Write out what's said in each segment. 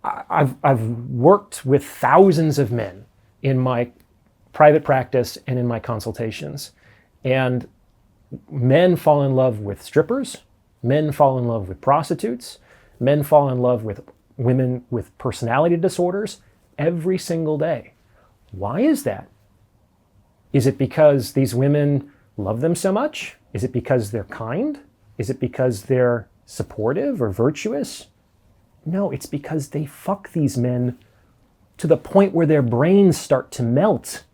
I've worked with thousands of men in my private practice and in my consultations. And men fall in love with strippers, men fall in love with prostitutes, men fall in love with women with personality disorders every single day. Why is that? Is it because these women love them so much? Is it because they're kind? Is it because they're supportive or virtuous? No, it's because they fuck these men to the point where their brains start to melt.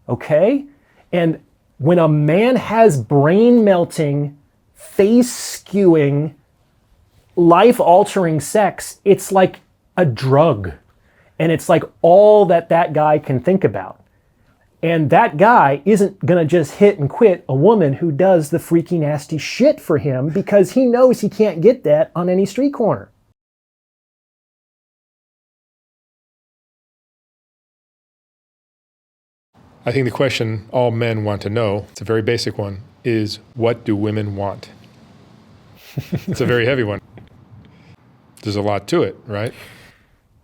Okay? And when a man has brain melting, face skewing, life altering sex, it's like a drug. And it's like all that guy can think about. And that guy isn't gonna just hit and quit a woman who does the freaky nasty shit for him because he knows he can't get that on any street corner. I think the question all men want to know, it's a very basic one, is what do women want? It's a very heavy one. There's a lot to it, right?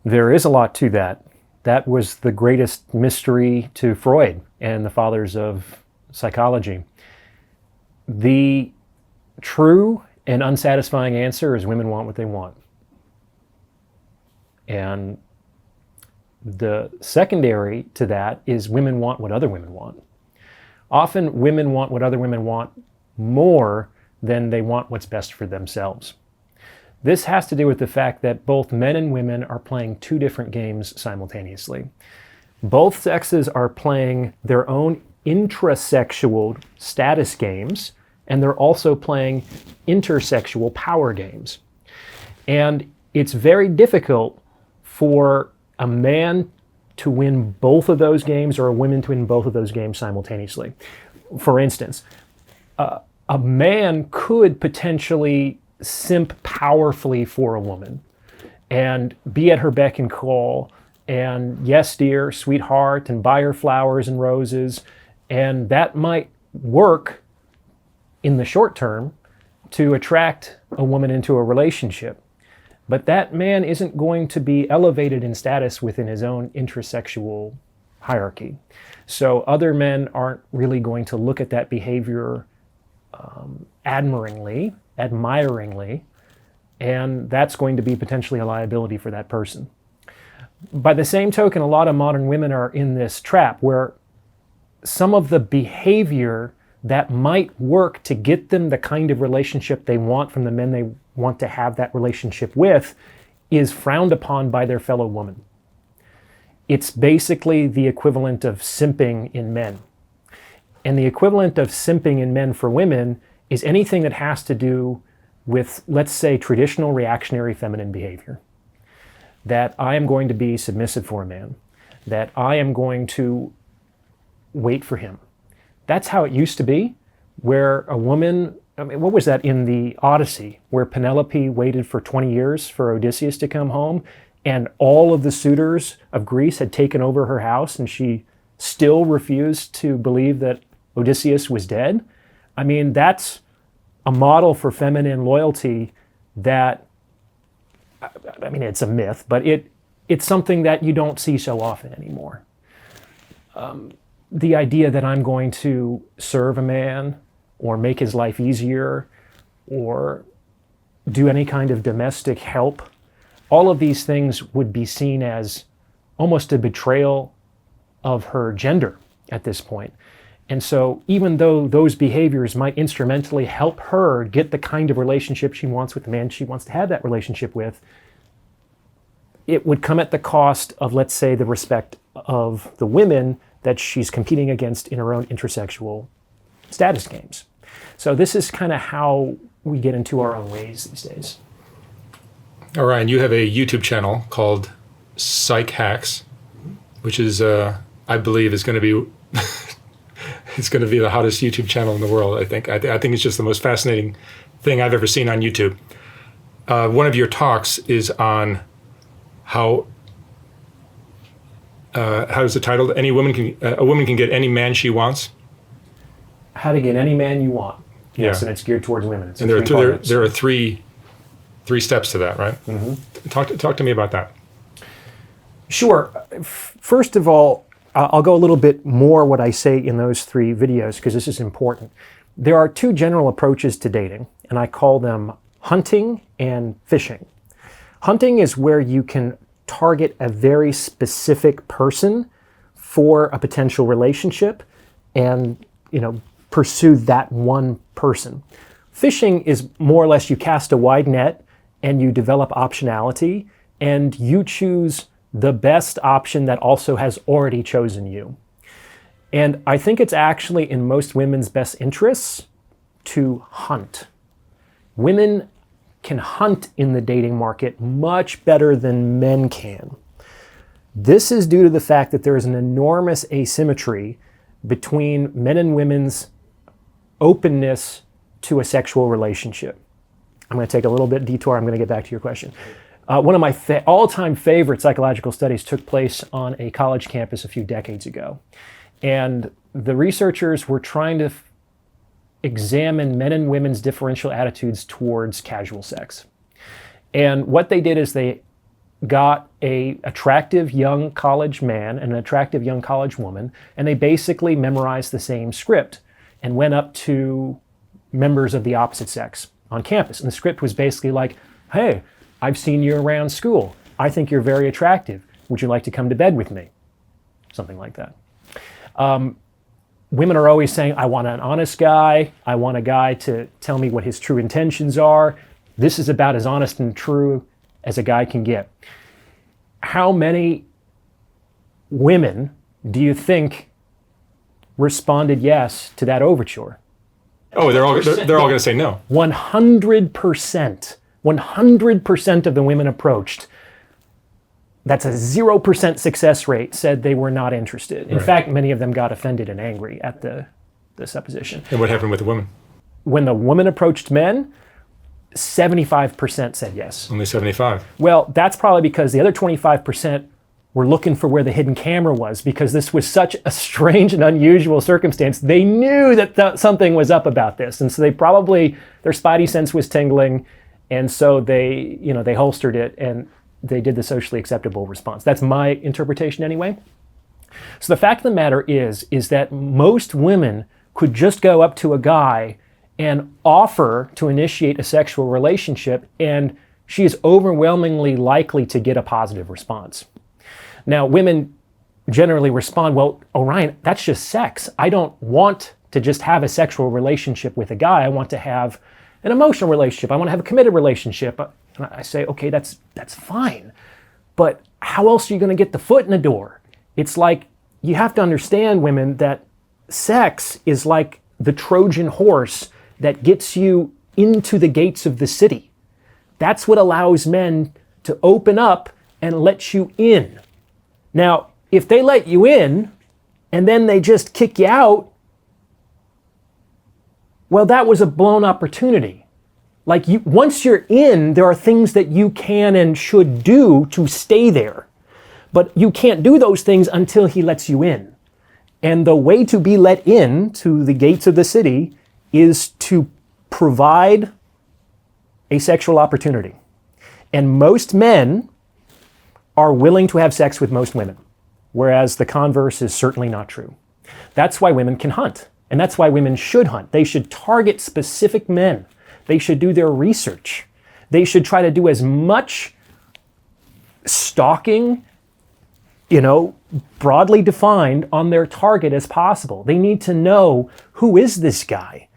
There is a lot to that. That was the greatest mystery to Freud and the fathers of psychology. The true and unsatisfying answer is women want what they want. And the secondary to that is women want what other women want. Often women want what other women want more than they want what's best for themselves. This has to do with the fact that both men and women are playing two different games simultaneously. Both sexes are playing their own intrasexual status games, and they're also playing intersexual power games. And it's very difficult for a man to win both of those games or a woman to win both of those games simultaneously. For instance, a man could potentially simp powerfully for a woman and be at her beck and call and yes dear, sweetheart, and buy her flowers and roses, and that might work in the short term to attract a woman into a relationship. But that man isn't going to be elevated in status within his own intrasexual hierarchy. So other men aren't really going to look at that behavior admiringly, and that's going to be potentially a liability for that person. By the same token, a lot of modern women are in this trap where some of the behavior that might work to get them the kind of relationship they want from the men they want to have that relationship with is frowned upon by their fellow woman. It's basically the equivalent of simping in men. And the equivalent of simping in men for women is anything that has to do with, let's say, traditional reactionary feminine behavior. That I am going to be submissive for a man, that I am going to wait for him. That's how it used to be, where a woman, I mean, what was that in the Odyssey, where Penelope waited for 20 years for Odysseus to come home, and all of the suitors of Greece had taken over her house, and she still refused to believe that Odysseus was dead? I mean, that's a model for feminine loyalty that, I mean, it's a myth, but it's something that you don't see so often anymore. The idea that I'm going to serve a man or make his life easier or do any kind of domestic help, all of these things would be seen as almost a betrayal of her gender at this point. And so even though those behaviors might instrumentally help her get the kind of relationship she wants with the man she wants to have that relationship with, it would come at the cost of, let's say, the respect of the women that she's competing against in her own intersexual status games. So this is kind of how we get into our own ways these days. All right, and you have a YouTube channel called Psych Hacks, which is, I believe, is going to be it's going to be the hottest YouTube channel in the world. I think it's just the most fascinating thing I've ever seen on YouTube. One of your talks is on how is it titled? A woman can get any man she wants. How to get any man you want. Yes, Yeah. and it's geared towards women. And there are three steps to that, right? Mm-hmm. Talk to me about that. Sure. First of all, I'll go a little bit more what I say in those 3 videos because this is important. There are 2 general approaches to dating, and I call them hunting and fishing. Hunting is where you can target a very specific person for a potential relationship and, pursue that one person. Fishing is more or less you cast a wide net and you develop optionality and you choose the best option that also has already chosen you. And I think it's actually in most women's best interests to hunt. Women can hunt in the dating market much better than men can. This is due to the fact that there is an enormous asymmetry between men and women's openness to a sexual relationship. I'm going to take a little bit detour. I'm going to get back to your question. One of my all-time favorite psychological studies took place on a college campus a few decades ago. And the researchers were trying to examine men and women's differential attitudes towards casual sex. And what they did is they got an attractive young college man and an attractive young college woman, and they basically memorized the same script and went up to members of the opposite sex on campus. And the script was basically like, hey, I've seen you around school. I think you're very attractive. Would you like to come to bed with me? Something like that. Women are always saying, I want an honest guy. I want a guy to tell me what his true intentions are. This is about as honest and true as a guy can get. How many women do you think responded yes to that overture? Oh, they're all going to say no. 100%. 100% of the women approached, that's a 0% success rate, said they were not interested. In fact, many of them got offended and angry at the supposition. And what happened with the women? When the women approached men, 75% said yes. Only 75. Well, that's probably because the other 25% were looking for where the hidden camera was, because this was such a strange and unusual circumstance. They knew that something was up about this. And so they probably, their spidey sense was tingling. And so they holstered it and they did the socially acceptable response. That's my interpretation anyway. So the fact of the matter is that most women could just go up to a guy and offer to initiate a sexual relationship, and she is overwhelmingly likely to get a positive response. Now, women generally respond, well, Orion, that's just sex. I don't want to just have a sexual relationship with a guy. I want to have an emotional relationship. I want to have a committed relationship. And I say, okay, that's fine. But how else are you going to get the foot in the door? It's like, you have to understand, women, that sex is like the Trojan horse that gets you into the gates of the city. That's what allows men to open up and let you in. Now, if they let you in and then they just kick you out, well, that was a blown opportunity. Like, once you're in, there are things that you can and should do to stay there. But you can't do those things until he lets you in. And the way to be let in to the gates of the city is to provide a sexual opportunity. And most men are willing to have sex with most women, whereas the converse is certainly not true. That's why women can hunt. And that's why women should hunt. They should target specific men. They should do their research. They should try to do as much stalking, broadly defined on their target as possible. They need to know, who is this guy?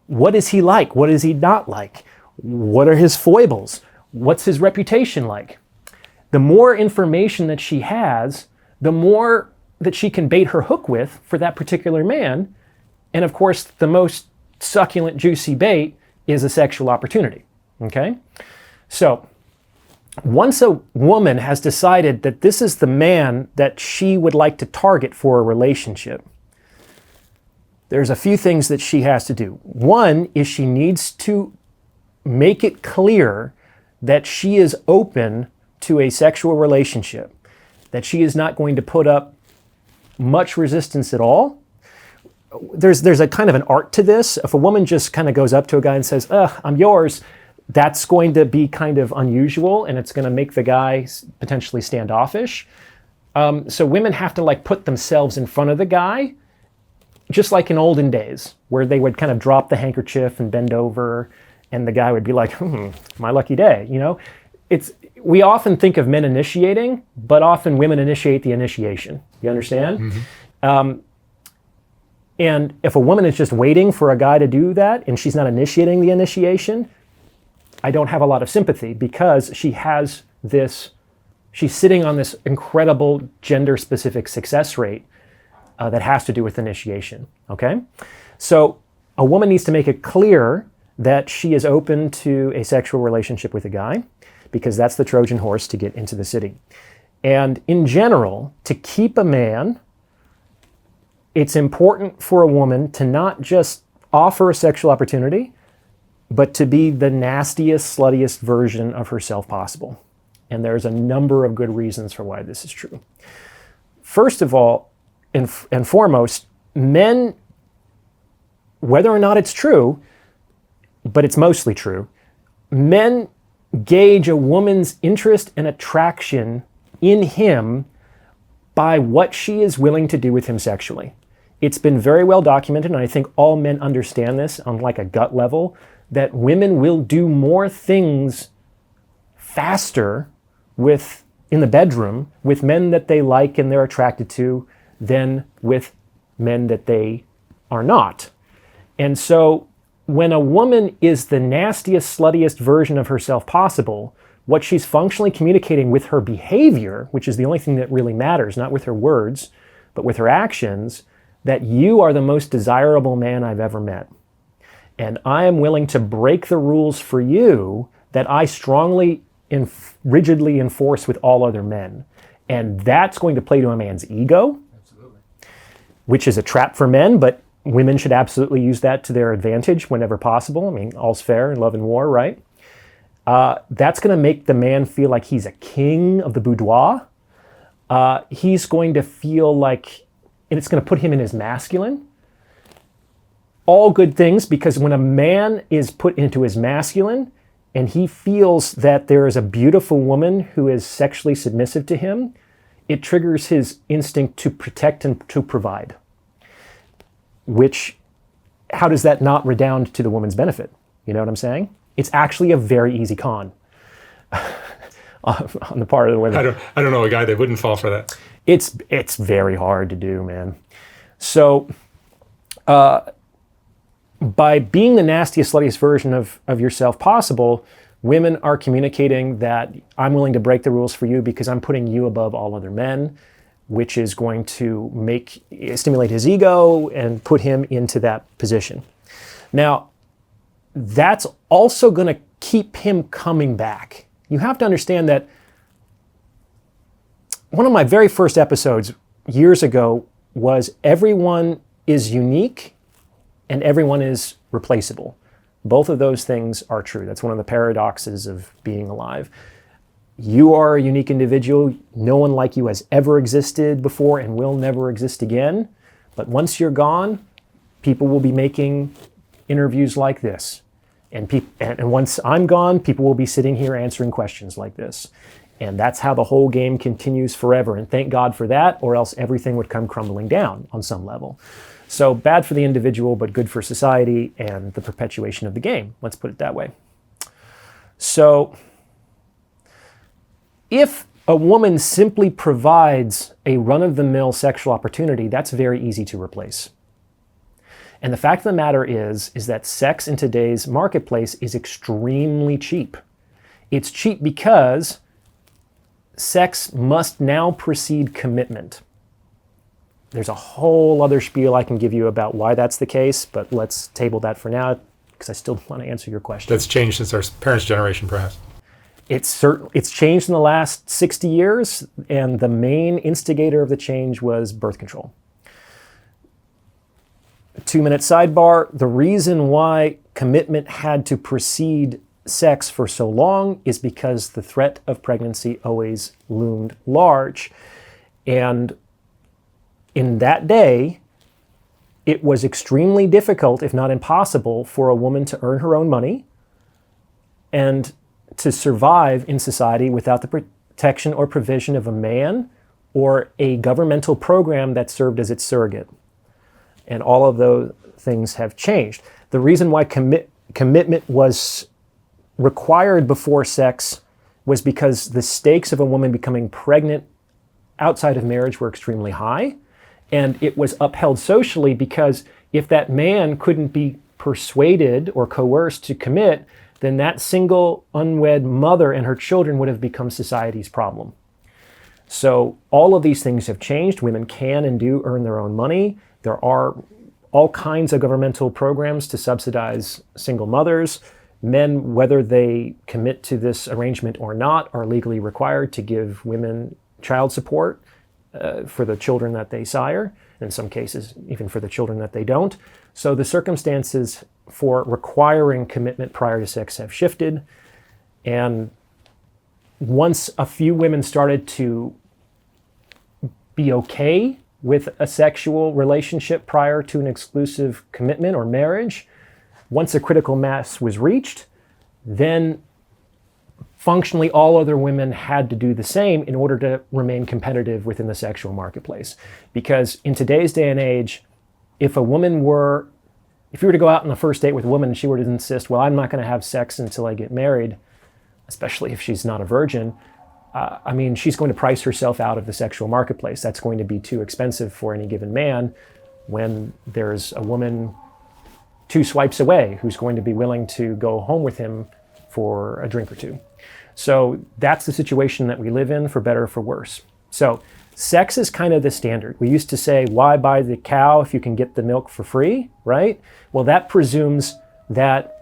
What is he like? What is he not like? What are his foibles? What's his reputation like? The more information that she has, the more that she can bait her hook with for that particular man. And of course, the most succulent, juicy bait is a sexual opportunity, okay? So once a woman has decided that this is the man that she would like to target for a relationship, there's a few things that she has to do. One is she needs to make it clear that she is open to a sexual relationship, that she is not going to put up much resistance at all. There's a kind of an art to this. If a woman just kind of goes up to a guy and says, I'm yours, that's going to be kind of unusual, and it's going to make the guy potentially standoffish. So women have to like put themselves in front of the guy, just like in olden days, where they would kind of drop the handkerchief and bend over, and the guy would be like, my lucky day, you know? We often think of men initiating, but often women initiate the initiation. You understand? And if a woman is just waiting for a guy to do that, and she's not initiating the initiation, I don't have a lot of sympathy, because she's sitting on this incredible gender-specific success rate that has to do with initiation, okay? So a woman needs to make it clear that she is open to a sexual relationship with a guy, because that's the Trojan horse to get into the city. And in general, to keep a man, it's important for a woman to not just offer a sexual opportunity, but to be the nastiest, sluttiest version of herself possible. And there's a number of good reasons for why this is true. First of all, and foremost, men, whether or not it's true, but it's mostly true, men gauge a woman's interest and attraction in him by what she is willing to do with him sexually. It's been very well documented, and I think all men understand this on like a gut level, that women will do more things faster in the bedroom with men that they like and they're attracted to than with men that they are not. And so when a woman is the nastiest, sluttiest version of herself possible, what she's functionally communicating with her behavior, which is the only thing that really matters, not with her words, but with her actions, that you are the most desirable man I've ever met. And I am willing to break the rules for you that I strongly rigidly enforce with all other men. And that's going to play to a man's ego, which is a trap for men, but women should absolutely use that to their advantage whenever possible. I mean, all's fair in love and war, right? That's going to make the man feel like he's a king of the boudoir. He's going to feel like, and it's going to put him in his masculine. All good things, because when a man is put into his masculine and he feels that there is a beautiful woman who is sexually submissive to him, it triggers his instinct to protect and to provide. Which, how does that not redound to the woman's benefit? You know what I'm saying? It's actually a very easy con on the part of the women. I don't know a guy that wouldn't fall for that. It's very hard to do, man. So by being the nastiest, sluttiest version of yourself possible, women are communicating that I'm willing to break the rules for you because I'm putting you above all other men, which is going to stimulate his ego and put him into that position. Now, that's also going to keep him coming back. You have to understand that one of my very first episodes years ago was everyone is unique and everyone is replaceable. Both of those things are true. That's one of the paradoxes of being alive. You are a unique individual. No one like you has ever existed before and will never exist again. But once you're gone, people will be making interviews like this. And once I'm gone, people will be sitting here answering questions like this. And that's how the whole game continues forever. And thank God for that, or else everything would come crumbling down on some level. So bad for the individual, but good for society and the perpetuation of the game. Let's put it that way. So if a woman simply provides a run-of-the-mill sexual opportunity, that's very easy to replace. And the fact of the matter is that sex in today's marketplace is extremely cheap. It's cheap because sex must now precede commitment. There's a whole other spiel I can give you about why that's the case, but let's table that for now because I still want to answer your question. That's changed since our parents' generation, perhaps. It's changed in the last 60 years, and the main instigator of the change was birth control. 2-minute sidebar. The reason why commitment had to precede sex for so long is because the threat of pregnancy always loomed large. And in that day, it was extremely difficult, if not impossible, for a woman to earn her own money and to survive in society without the protection or provision of a man or a governmental program that served as its surrogate. And all of those things have changed. The reason why commitment was required before sex was because the stakes of a woman becoming pregnant outside of marriage were extremely high. And it was upheld socially because if that man couldn't be persuaded or coerced to commit, then that single unwed mother and her children would have become society's problem. So all of these things have changed. Women can and do earn their own money. There are all kinds of governmental programs to subsidize single mothers. Men, whether they commit to this arrangement or not, are legally required to give women child support for the children that they sire, in some cases even for the children that they don't. So the circumstances for requiring commitment prior to sex have shifted. And once a few women started to be okay with a sexual relationship prior to an exclusive commitment or marriage, once a critical mass was reached, then functionally all other women had to do the same in order to remain competitive within the sexual marketplace. Because in today's day and age, if you were to go out on a first date with a woman and she were to insist, well, I'm not going to have sex until I get married, especially if she's not a virgin, she's going to price herself out of the sexual marketplace. That's going to be too expensive for any given man when there's a woman 2 swipes away who's going to be willing to go home with him for a drink or two. So that's the situation that we live in, for better or for worse. So sex is kind of the standard. We used to say, why buy the cow if you can get the milk for free, right? Well, that presumes that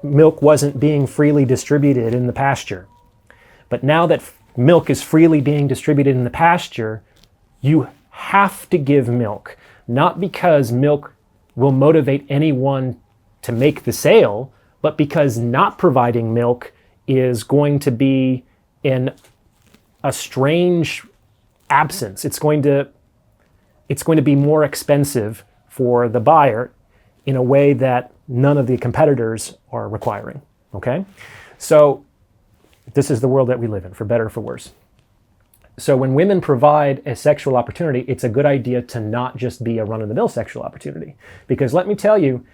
milk wasn't being freely distributed in the pasture. But now that milk is freely being distributed in the pasture, you have to give milk, not because milk will motivate anyone to make the sale, but because not providing milk is going to be in a strange absence. It's going to be more expensive for the buyer in a way that none of the competitors are requiring, okay? So this is the world that we live in, for better or for worse. So when women provide a sexual opportunity, it's a good idea to not just be a run-of-the-mill sexual opportunity. Because let me tell you,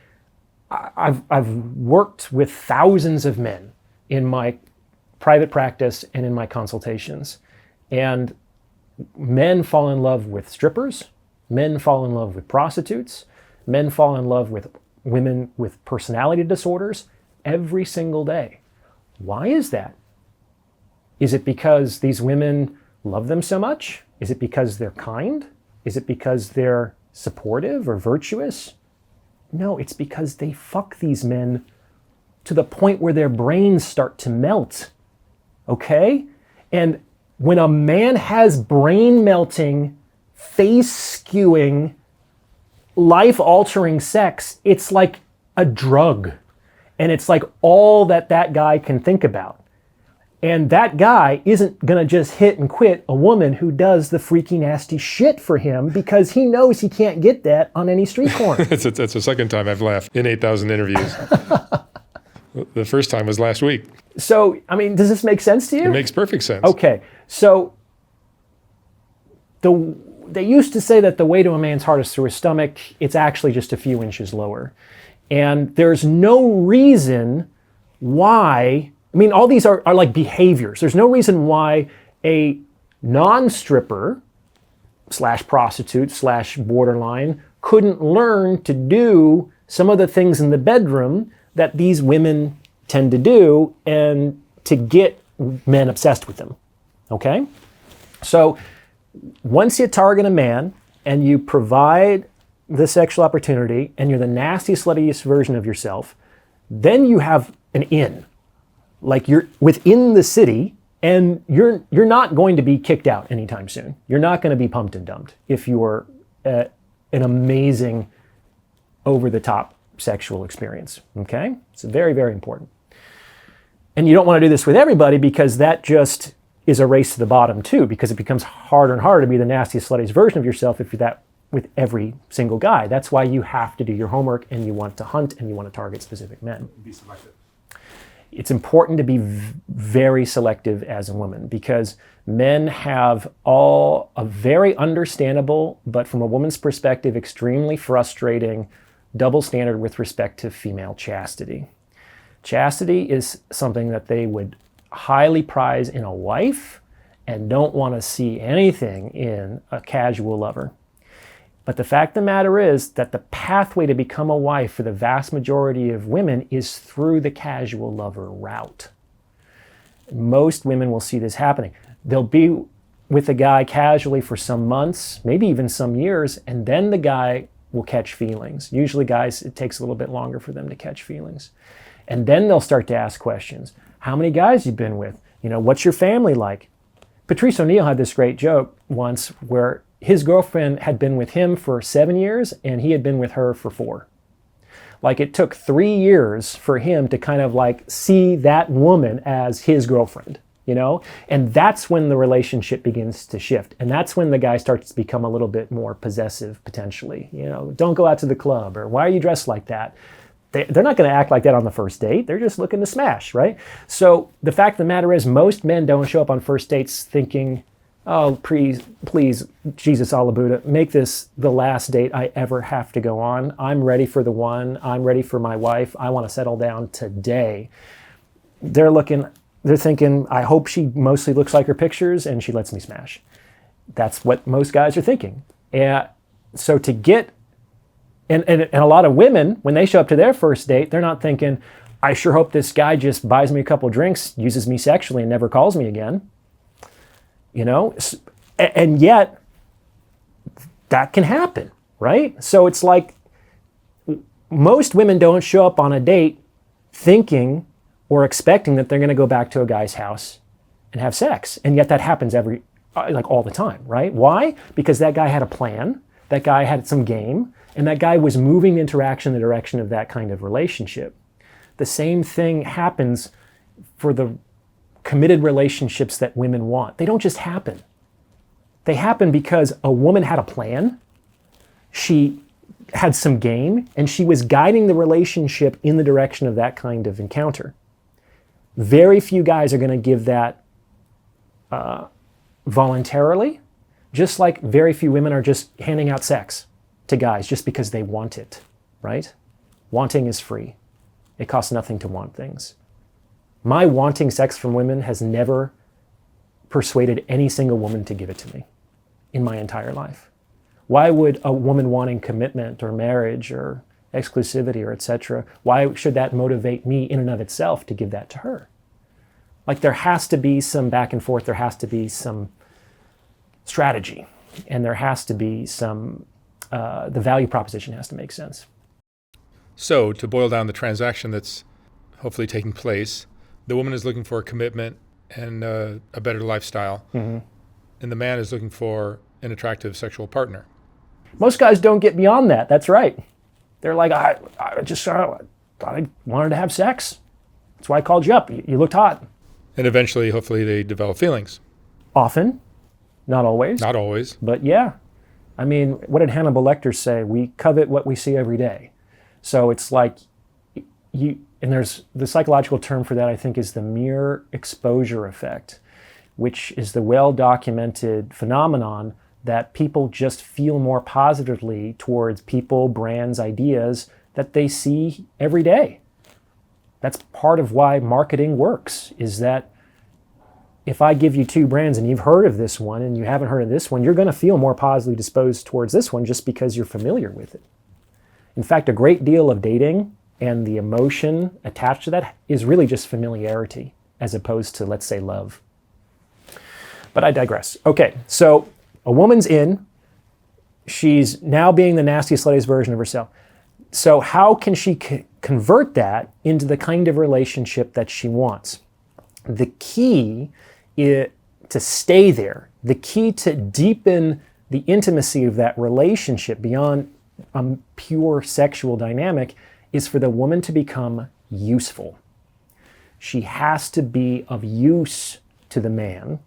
I've worked with thousands of men in my private practice and in my consultations. And men fall in love with strippers, men fall in love with prostitutes, men fall in love with women with personality disorders every single day. Why is that? Is it because these women love them so much? Is it because they're kind? Is it because they're supportive or virtuous? No, it's because they fuck these men to the point where their brains start to melt. Okay? And when a man has brain melting, face skewing, life altering sex, it's like a drug. And it's like all that guy can think about. And that guy isn't going to just hit and quit a woman who does the freaky nasty shit for him because he knows he can't get that on any street corner. That's the second time I've laughed in 8,000 interviews. The first time was last week. So, does this make sense to you? It makes perfect sense. Okay. So, they used to say that the way to a man's heart is through his stomach. It's actually just a few inches lower. And there's no reason why... all these are like behaviors. There's no reason why a non-stripper / prostitute / borderline couldn't learn to do some of the things in the bedroom that these women tend to do and to get men obsessed with them, okay? So once you target a man and you provide the sexual opportunity and you're the nastiest, sluttiest version of yourself, then you have an in. Like you're within the city and you're not going to be kicked out anytime soon. You're not going to be pumped and dumped if you're an amazing, over-the-top sexual experience, okay? It's very, very important. And you don't want to do this with everybody because that just is a race to the bottom too, because it becomes harder and harder to be the nastiest, sluttiest version of yourself if you're that with every single guy. That's why you have to do your homework and you want to hunt and you want to target specific men. Be selective. It's important to be very selective as a woman, because men have all a very understandable, but from a woman's perspective, extremely frustrating double standard with respect to female chastity. Chastity is something that they would highly prize in a wife and don't want to see anything in a casual lover. But the fact of the matter is that the pathway to become a wife for the vast majority of women is through the casual lover route. Most women will see this happening. They'll be with a guy casually for some months, maybe even some years, and then the guy will catch feelings. Usually guys, it takes a little bit longer for them to catch feelings. And then they'll start to ask questions. How many guys you been with? What's your family like? Patrice O'Neal had this great joke once where his girlfriend had been with him for 7 years and he had been with her for 4. Like, it took 3 years for him to kind of like see that woman as his girlfriend, And that's when the relationship begins to shift. And that's when the guy starts to become a little bit more possessive, potentially. Don't go out to the club, or why are you dressed like that? They're not going to act like that on the first date. They're just looking to smash, right? So the fact of the matter is, most men don't show up on first dates thinking, oh, please, Jesus Alabuddha, make this the last date I ever have to go on. I'm ready for the one. I'm ready for my wife. I want to settle down today. They're thinking, I hope she mostly looks like her pictures and she lets me smash. That's what most guys are thinking. So to get, and a lot of women, when they show up to their first date, they're not thinking, I sure hope this guy just buys me a couple drinks, uses me sexually, and never calls me again. And yet that can happen, right? So it's like most women don't show up on a date thinking or expecting that they're going to go back to a guy's house and have sex. And yet that happens all the time, right? Why? Because that guy had a plan, that guy had some game, and that guy was moving the interaction in the direction of that kind of relationship. The same thing happens for the committed relationships that women want. They don't just happen. They happen because a woman had a plan, she had some game, and she was guiding the relationship in the direction of that kind of encounter. Very few guys are going to give that voluntarily, just like very few women are just handing out sex to guys just because they want it, right? Wanting is free. It costs nothing to want things. My wanting sex from women has never persuaded any single woman to give it to me in my entire life. Why would a woman wanting commitment or marriage or exclusivity or etc., why should that motivate me in and of itself to give that to her? Like, there has to be some back and forth, there has to be some strategy, and there has to be some, the value proposition has to make sense. So to boil down the transaction that's hopefully taking place, the woman is looking for a commitment and a better lifestyle, and the man is looking for an attractive sexual partner. Most guys don't get beyond that. That's right. They're like, I just thought I wanted to have sex. That's why I called you up. You looked hot. And eventually, hopefully, they develop feelings. Often. Not always. Not always. But yeah. I mean, what did Hannibal Lecter say? We covet what we see every day. So it's like, and there's the psychological term for that, I think, is the mere exposure effect, which is the well-documented phenomenon that people just feel more positively towards people, brands, ideas that they see every day. That's part of why marketing works, is that if I give you 2 brands and you've heard of this one and you haven't heard of this one, you're going to feel more positively disposed towards this one just because you're familiar with it. In fact, a great deal of dating and the emotion attached to that is really just familiarity as opposed to, let's say, love. But I digress. Okay, so a woman's in. She's now being the nastiest, sluttiest version of herself. So how can she convert that into the kind of relationship that she wants? The key is to stay there. The key to deepen the intimacy of that relationship beyond a pure sexual dynamic is for the woman to become useful. She has to be of use to the man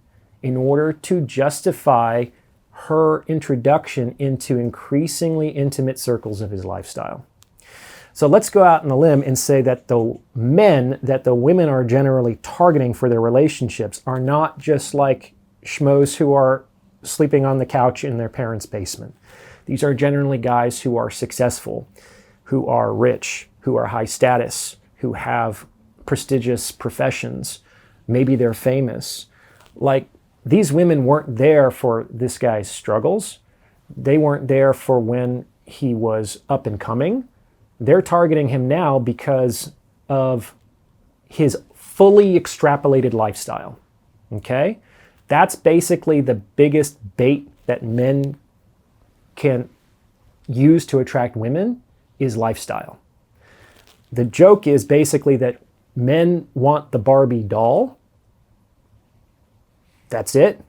in order to justify her introduction into increasingly intimate circles of his lifestyle. So let's go out on a limb and say that the men that the women are generally targeting for their relationships are not just like schmoes who are sleeping on the couch in their parents' basement. These are generally guys who are successful, who are rich, who are high status, who have prestigious professions. Maybe they're famous. Like, these women weren't there for this guy's struggles. They weren't there for when he was up and coming. They're targeting him now because of his fully extrapolated lifestyle. Okay? That's basically the biggest bait that men can use to attract women is lifestyle. The joke is basically that men want the Barbie doll. That's it.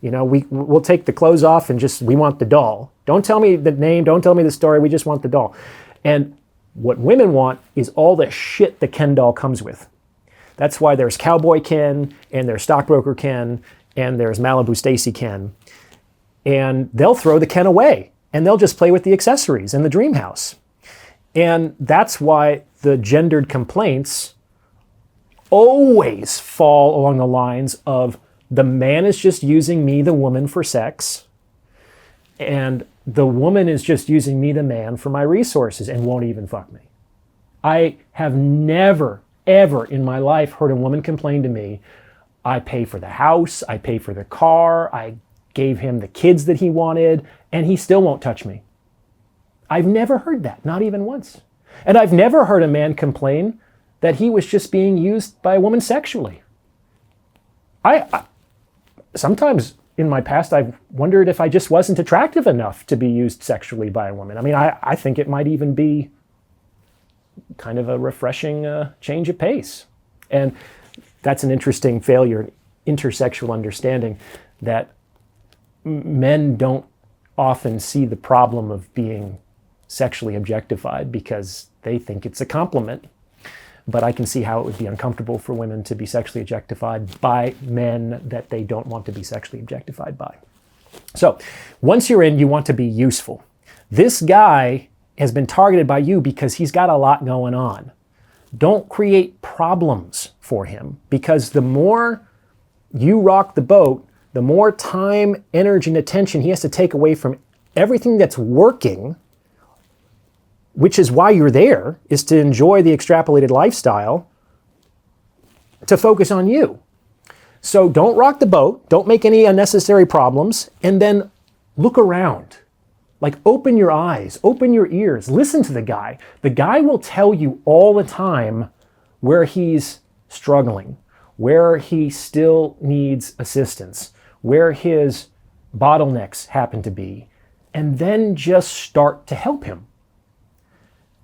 You know, we'll take the clothes off and we want the doll. Don't tell me the name, don't tell me the story, we just want the doll. And what women want is all the shit the Ken doll comes with. That's why there's Cowboy Ken, and there's Stockbroker Ken, and there's Malibu Stacy Ken. And they'll throw the Ken away, and they'll just play with the accessories in the dream house. And that's why the gendered complaints always fall along the lines of the man is just using me, the woman, for sex, and the woman is just using me, the man, for my resources and won't even fuck me. I have never, ever in my life heard a woman complain to me, I pay for the house, I pay for the car, I gave him the kids that he wanted, and he still won't touch me. I've never heard that, not even once. And I've never heard a man complain that he was just being used by a woman sexually. I sometimes in my past, I've wondered if I just wasn't attractive enough to be used sexually by a woman. I mean, I think it might even be kind of a refreshing change of pace. And that's an interesting failure, intersexual understanding, that men don't often see the problem of being sexually objectified because they think it's a compliment. But I can see how it would be uncomfortable for women to be sexually objectified by men that they don't want to be sexually objectified by. So once you're in, you want to be useful. This guy has been targeted by you because he's got a lot going on. Don't create problems for him, because the more you rock the boat, the more time, energy, and attention he has to take away from everything that's working, which is why you're there, is to enjoy the extrapolated lifestyle, to focus on you. So don't rock the boat, don't make any unnecessary problems, and then look around. Like, open your eyes, open your ears, listen to the guy. The guy will tell you all the time where he's struggling, where he still needs assistance, where his bottlenecks happen to be, and then just start to help him.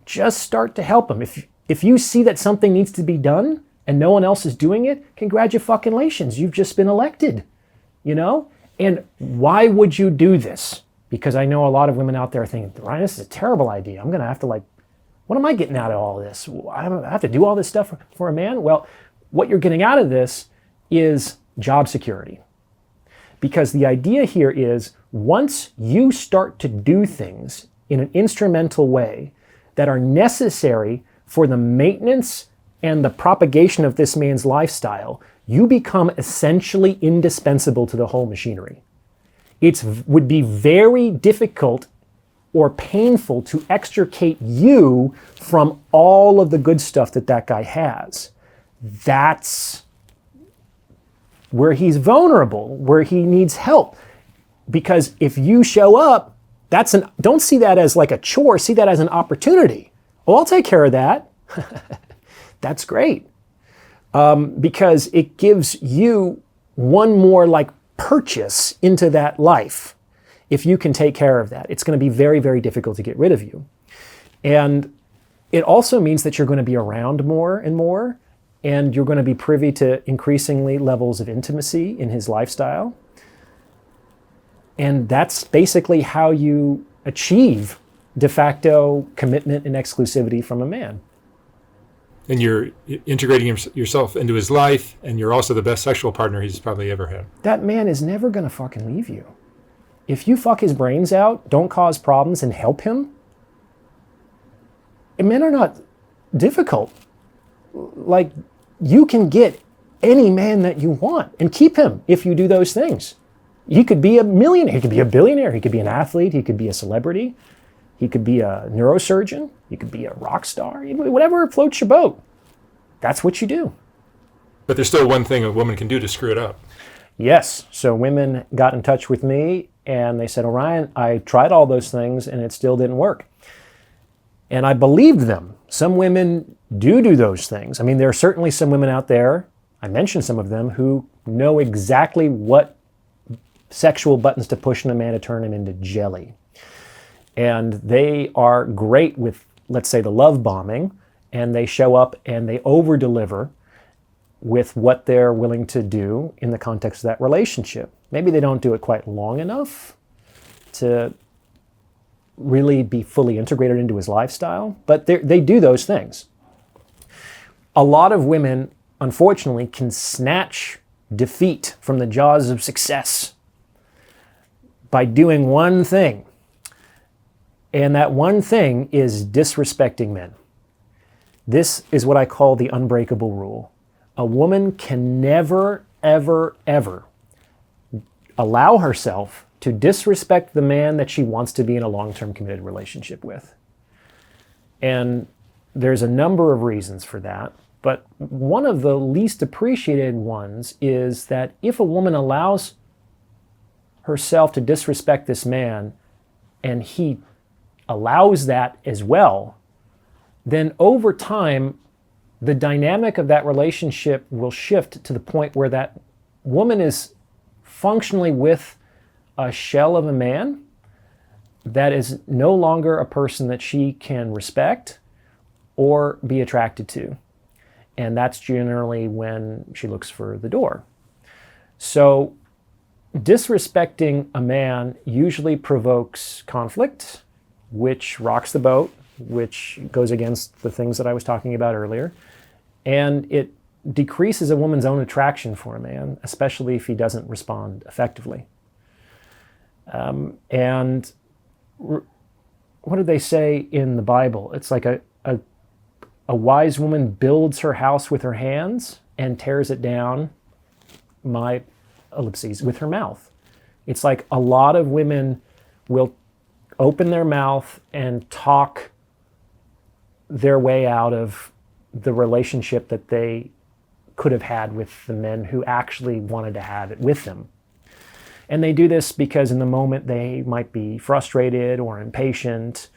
Just start to help him. If you see that something needs to be done and no one else is doing it, congratulations, you've just been elected, you know? And why would you do this? Because I know a lot of women out there are thinking, Ryan, this is a terrible idea. I'm gonna have to what am I getting out of all this? I have to do all this stuff for a man? Well, what you're getting out of this is job security. Because the idea here is, once you start to do things in an instrumental way that are necessary for the maintenance and the propagation of this man's lifestyle, you become essentially indispensable to the whole machinery. It would be very difficult or painful to extricate you from all of the good stuff that guy has. That's where he's vulnerable, where he needs help. Because if you show up, don't see that as like a chore, see that as an opportunity. Oh, I'll take care of that. That's great. Because it gives you one more purchase into that life. If you can take care of that, it's going to be very, very difficult to get rid of you. And it also means that you're going to be around more and more, and you're going to be privy to increasingly levels of intimacy in his lifestyle. And that's basically how you achieve de facto commitment and exclusivity from a man. And you're integrating yourself into his life, and you're also the best sexual partner he's probably ever had. That man is never going to fucking leave you. If you fuck his brains out, don't cause problems, and help him, men are not difficult. Like, you can get any man that you want and keep him if you do those things. He could be a millionaire, he could be a billionaire, he could be an athlete, he could be a celebrity, he could be a neurosurgeon, he could be a rock star, whatever floats your boat. That's what you do. But there's still one thing a woman can do to screw it up. Yes. So women got in touch with me and they said, Orion, I tried all those things and it still didn't work. And I believed them. Some women do those things. I mean, there are certainly some women out there, I mentioned some of them, who know exactly what sexual buttons to push in a man to turn him into jelly. And they are great with, let's say, the love bombing, and they show up and they over-deliver with what they're willing to do in the context of that relationship. Maybe they don't do it quite long enough to really be fully integrated into his lifestyle, but they do those things. A lot of women, unfortunately, can snatch defeat from the jaws of success by doing one thing. And that one thing is disrespecting men. This is what I call the unbreakable rule. A woman can never, ever, ever allow herself to disrespect the man that she wants to be in a long-term committed relationship with. And there's a number of reasons for that, but one of the least appreciated ones is that if a woman allows herself to disrespect this man and he allows that as well, then over time, the dynamic of that relationship will shift to the point where that woman is functionally with a shell of a man that is no longer a person that she can respect or be attracted to. And that's generally when she looks for the door. So disrespecting a man usually provokes conflict, which rocks the boat, which goes against the things that I was talking about earlier. And it decreases a woman's own attraction for a man, especially if he doesn't respond effectively. And what do they say in the Bible? It's like a wise woman builds her house with her hands and tears it down, my ellipses, with her mouth. It's like a lot of women will open their mouth and talk their way out of the relationship that they could have had with the men who actually wanted to have it with them. And they do this because in the moment they might be frustrated or impatient.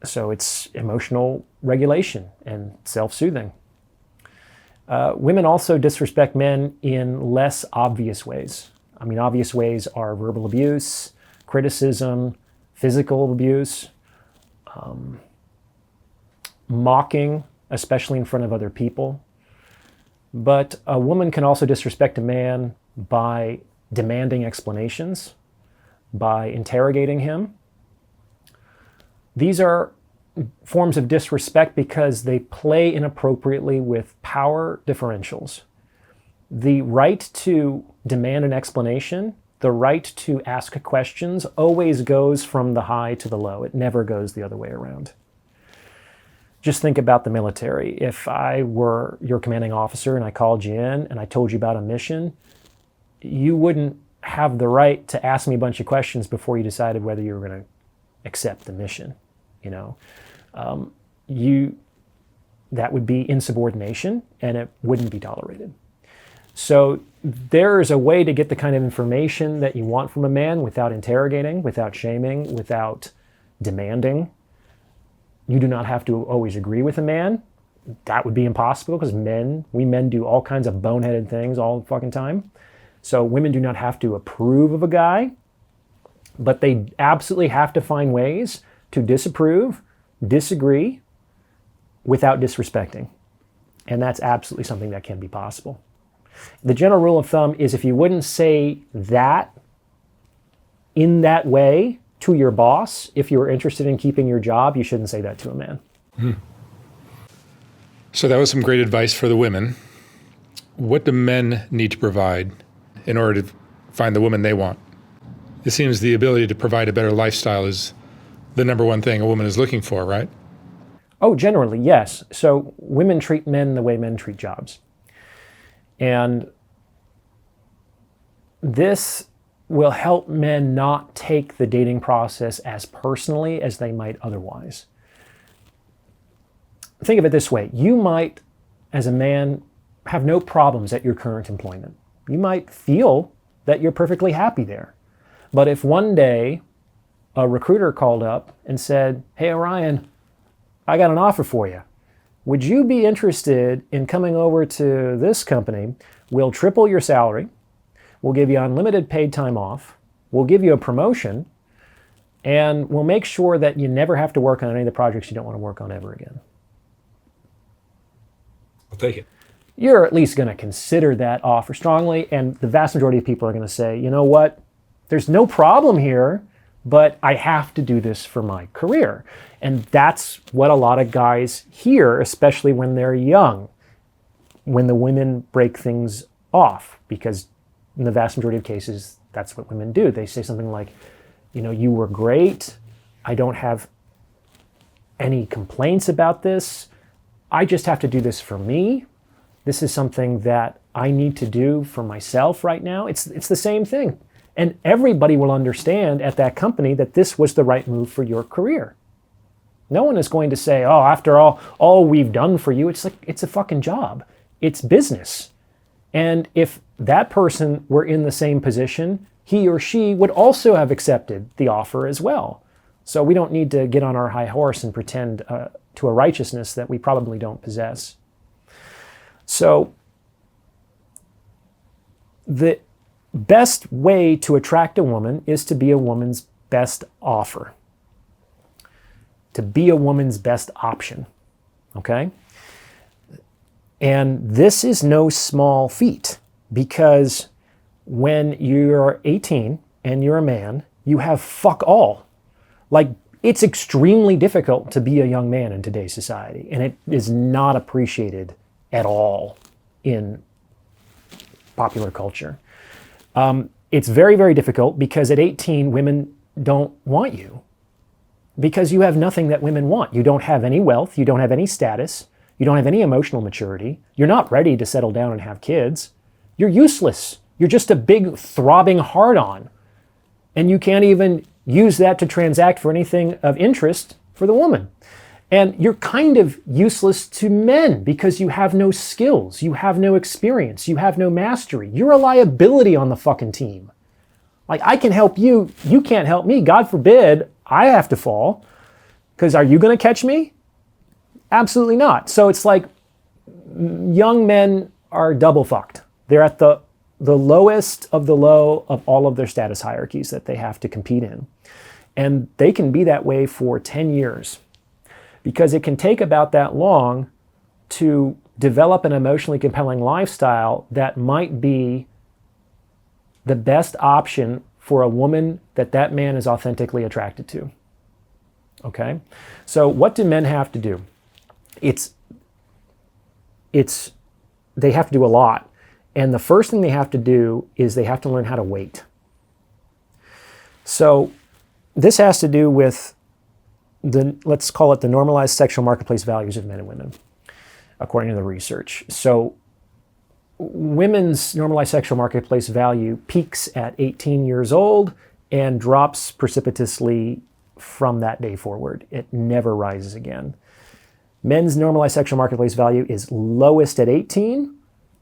So it's emotional regulation and self-soothing. Women also disrespect men in less obvious ways. I mean, obvious ways are verbal abuse, criticism, physical abuse, mocking, especially in front of other people. But a woman can also disrespect a man by demanding explanations, by interrogating him. These are forms of disrespect because they play inappropriately with power differentials. The right to demand an explanation, the right to ask questions, always goes from the high to the low. It never goes the other way around. Just think about the military. If I were your commanding officer and I called you in and I told you about a mission, you wouldn't have the right to ask me a bunch of questions before you decided whether you were going to accept the mission. That would be insubordination and it wouldn't be tolerated. So there is a way to get the kind of information that you want from a man without interrogating, without shaming, without demanding. You do not have to always agree with a man. That would be impossible because we men do all kinds of boneheaded things all the fucking time. So women do not have to approve of a guy, but they absolutely have to find ways to disapprove, disagree, without disrespecting. And that's absolutely something that can be possible. The general rule of thumb is if you wouldn't say that in that way to your boss, if you were interested in keeping your job, you shouldn't say that to a man. Mm-hmm. So that was some great advice for the women. What do men need to provide in order to find the woman they want? It seems the ability to provide a better lifestyle is the number one thing a woman is looking for, right? Oh, generally, yes. So women treat men the way men treat jobs. And this will help men not take the dating process as personally as they might otherwise. Think of it this way. You might, as a man, have no problems at your current employment. You might feel that you're perfectly happy there. But if one day a recruiter called up and said, "Hey, Orion, I got an offer for you. Would you be interested in coming over to this company? We'll triple your salary. We'll give you unlimited paid time off. We'll give you a promotion. And we'll make sure that you never have to work on any of the projects you don't want to work on ever again." I'll take it. You're at least going to consider that offer strongly. And the vast majority of people are going to say, you know what? There's no problem here, but I have to do this for my career. And that's what a lot of guys hear, especially when they're young, when the women break things off, because in the vast majority of cases, that's what women do. They say something like, you know, you were great. I don't have any complaints about this. I just have to do this for me. This is something that I need to do for myself right now. It's the same thing. And everybody will understand at that company that this was the right move for your career. No one is going to say, oh, after all we've done for you, it's like, it's a fucking job. It's business. And if that person were in the same position, he or she would also have accepted the offer as well. So we don't need to get on our high horse and pretend to a righteousness that we probably don't possess. So the best way to attract a woman is to be a woman's best offer, to be a woman's best option, okay? And this is no small feat, because when you're 18 and you're a man, you have fuck all. Like, it's extremely difficult to be a young man in today's society, and it is not appreciated at all in popular culture. It's very, very difficult because at 18, women don't want you because you have nothing that women want. You don't have any wealth. You don't have any status. You don't have any emotional maturity. You're not ready to settle down and have kids. You're useless. You're just a big throbbing hard-on. And you can't even use that to transact for anything of interest for the woman. And you're kind of useless to men because you have no skills, you have no experience, you have no mastery. You're a liability on the fucking team. Like, I can help you, you can't help me. God forbid I have to fall, because are you going to catch me? Absolutely not. So it's like young men are double fucked. They're at the lowest of the low of all of their status hierarchies that they have to compete in. And they can be that way for 10 years. Because it can take about that long to develop an emotionally compelling lifestyle that might be the best option for a woman that man is authentically attracted to. Okay? So what do men have to do? They have to do a lot. And the first thing they have to do is they have to learn how to wait. So this has to do with let's call it the normalized sexual marketplace values of men and women, according to the research. So women's normalized sexual marketplace value peaks at 18 years old and drops precipitously from that day forward. It never rises again. Men's normalized sexual marketplace value is lowest at 18,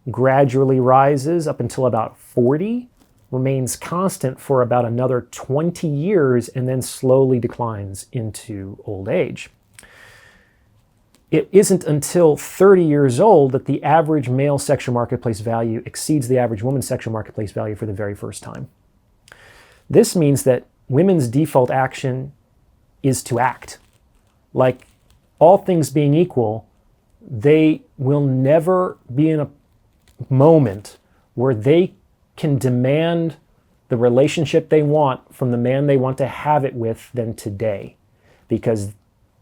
gradually rises up until about 40, remains constant for about another 20 years, and then slowly declines into old age. It isn't until 30 years old that the average male sexual marketplace value exceeds the average woman's sexual marketplace value for the very first time. This means that women's default action is to act. Like, all things being equal, they will never be in a moment where they can demand the relationship they want from the man they want to have it with than today. Because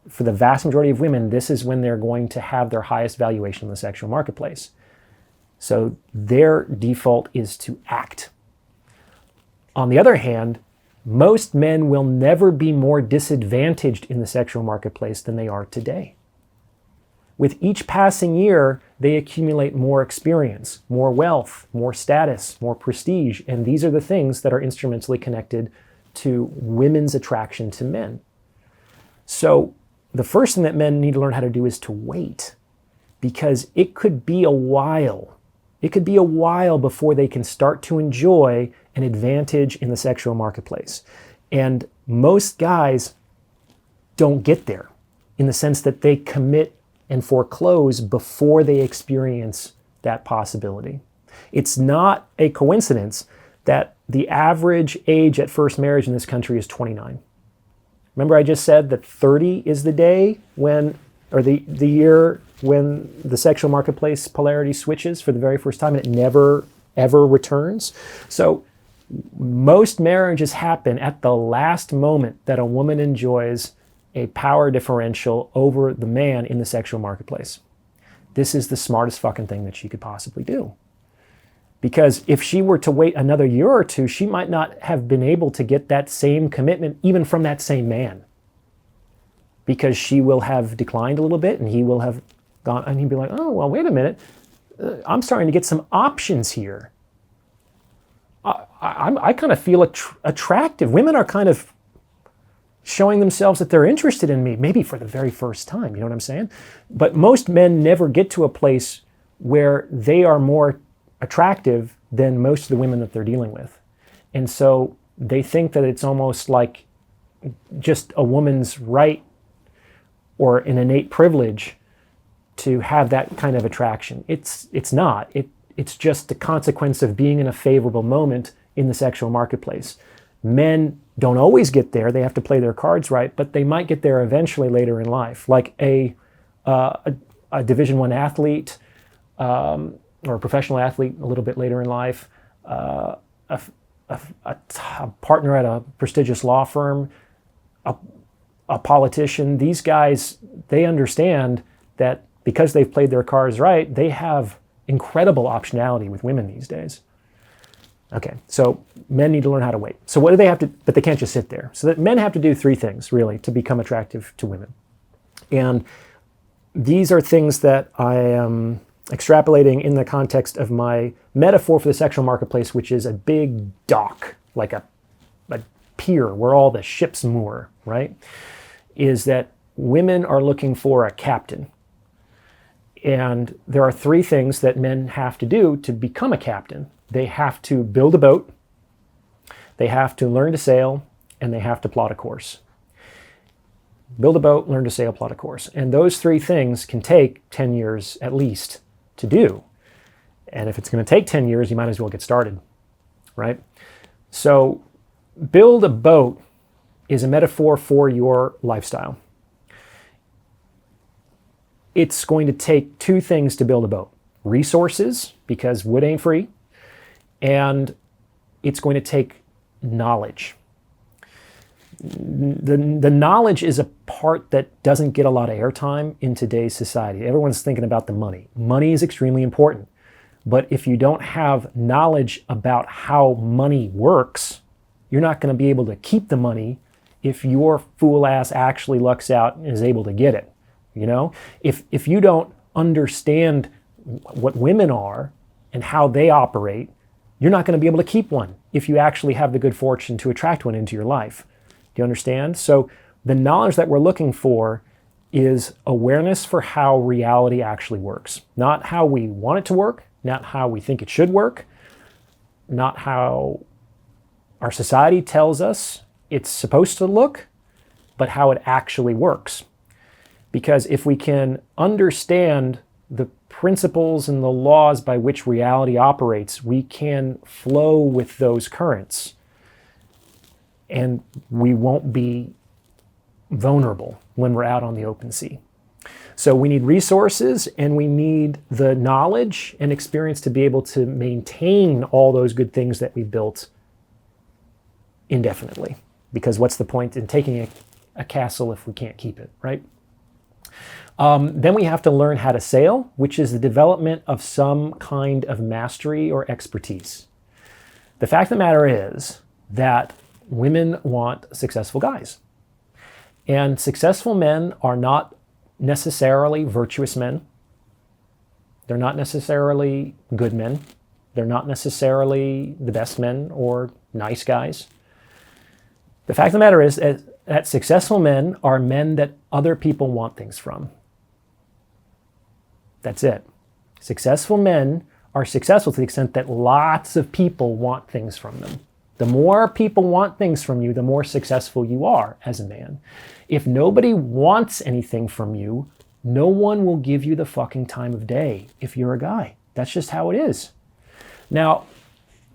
for the vast majority of women, this is when they're going to have their highest valuation in the sexual marketplace. So their default is to act. On the other hand, most men will never be more disadvantaged in the sexual marketplace than they are today. With each passing year, they accumulate more experience, more wealth, more status, more prestige, and these are the things that are instrumentally connected to women's attraction to men. So the first thing that men need to learn how to do is to wait, because it could be a while. It could be a while before they can start to enjoy an advantage in the sexual marketplace. And most guys don't get there, in the sense that they commit and foreclose before they experience that possibility. It's not a coincidence that the average age at first marriage in this country is 29. Remember I just said that 30 is the day when, or the year when the sexual marketplace polarity switches for the very first time, and it never, ever returns. So most marriages happen at the last moment that a woman enjoys a power differential over the man in the sexual marketplace. This is the smartest fucking thing that she could possibly do. Because if she were to wait another year or two, she might not have been able to get that same commitment even from that same man. Because she will have declined a little bit, and he will have gone, and he'd be like, oh, well, wait a minute. I'm starting to get some options here. I kind of feel attractive. Women are kind of showing themselves that they're interested in me, maybe for the very first time, you know what I'm saying? But most men never get to a place where they are more attractive than most of the women that they're dealing with. And so they think that it's almost like just a woman's right or an innate privilege to have that kind of attraction. It's not. It's just the consequence of being in a favorable moment in the sexual marketplace. Men don't always get there. They have to play their cards right, but they might get there eventually later in life. Like a Division I athlete, or a professional athlete a little bit later in life, a partner at a prestigious law firm, a politician. These guys, they understand that because they've played their cards right, they have incredible optionality with women these days. Okay, so men need to learn how to wait. So what do they have to, but they can't just sit there. So that men have to do three things, really, to become attractive to women. And these are things that I am extrapolating in the context of my metaphor for the sexual marketplace, which is a big dock, like a pier where all the ships moor, right? Is that women are looking for a captain. And there are three things that men have to do to become a captain. They have to build a boat, they have to learn to sail, and they have to plot a course. Build a boat, learn to sail, plot a course. And those three things can take 10 years at least to do. And if it's going to take 10 years, you might as well get started, right? So build a boat is a metaphor for your lifestyle. It's going to take two things to build a boat. Resources, because wood ain't free, and it's going to take knowledge. The knowledge is a part that doesn't get a lot of airtime in today's society. Everyone's thinking about the money. Money is extremely important. But if you don't have knowledge about how money works, you're not going to be able to keep the money if your fool ass actually lucks out and is able to get it. You know, if you don't understand what women are and how they operate, you're not going to be able to keep one if you actually have the good fortune to attract one into your life. Do you understand? So the knowledge that we're looking for is awareness for how reality actually works. Not how we want it to work, not how we think it should work, not how our society tells us it's supposed to look, but how it actually works. Because if we can understand the principles and the laws by which reality operates, we can flow with those currents and we won't be vulnerable when we're out on the open sea. So we need resources and we need the knowledge and experience to be able to maintain all those good things that we built indefinitely. Because what's the point in taking a castle if we can't keep it, right? Then we have to learn how to sail, which is the development of some kind of mastery or expertise. The fact of the matter is that women want successful guys. And successful men are not necessarily virtuous men. They're not necessarily good men. They're not necessarily the best men or nice guys. The fact of the matter is that successful men are men that other people want things from. That's it. Successful men are successful to the extent that lots of people want things from them. The more people want things from you, the more successful you are as a man. If nobody wants anything from you, no one will give you the fucking time of day if you're a guy. That's just how it is. Now,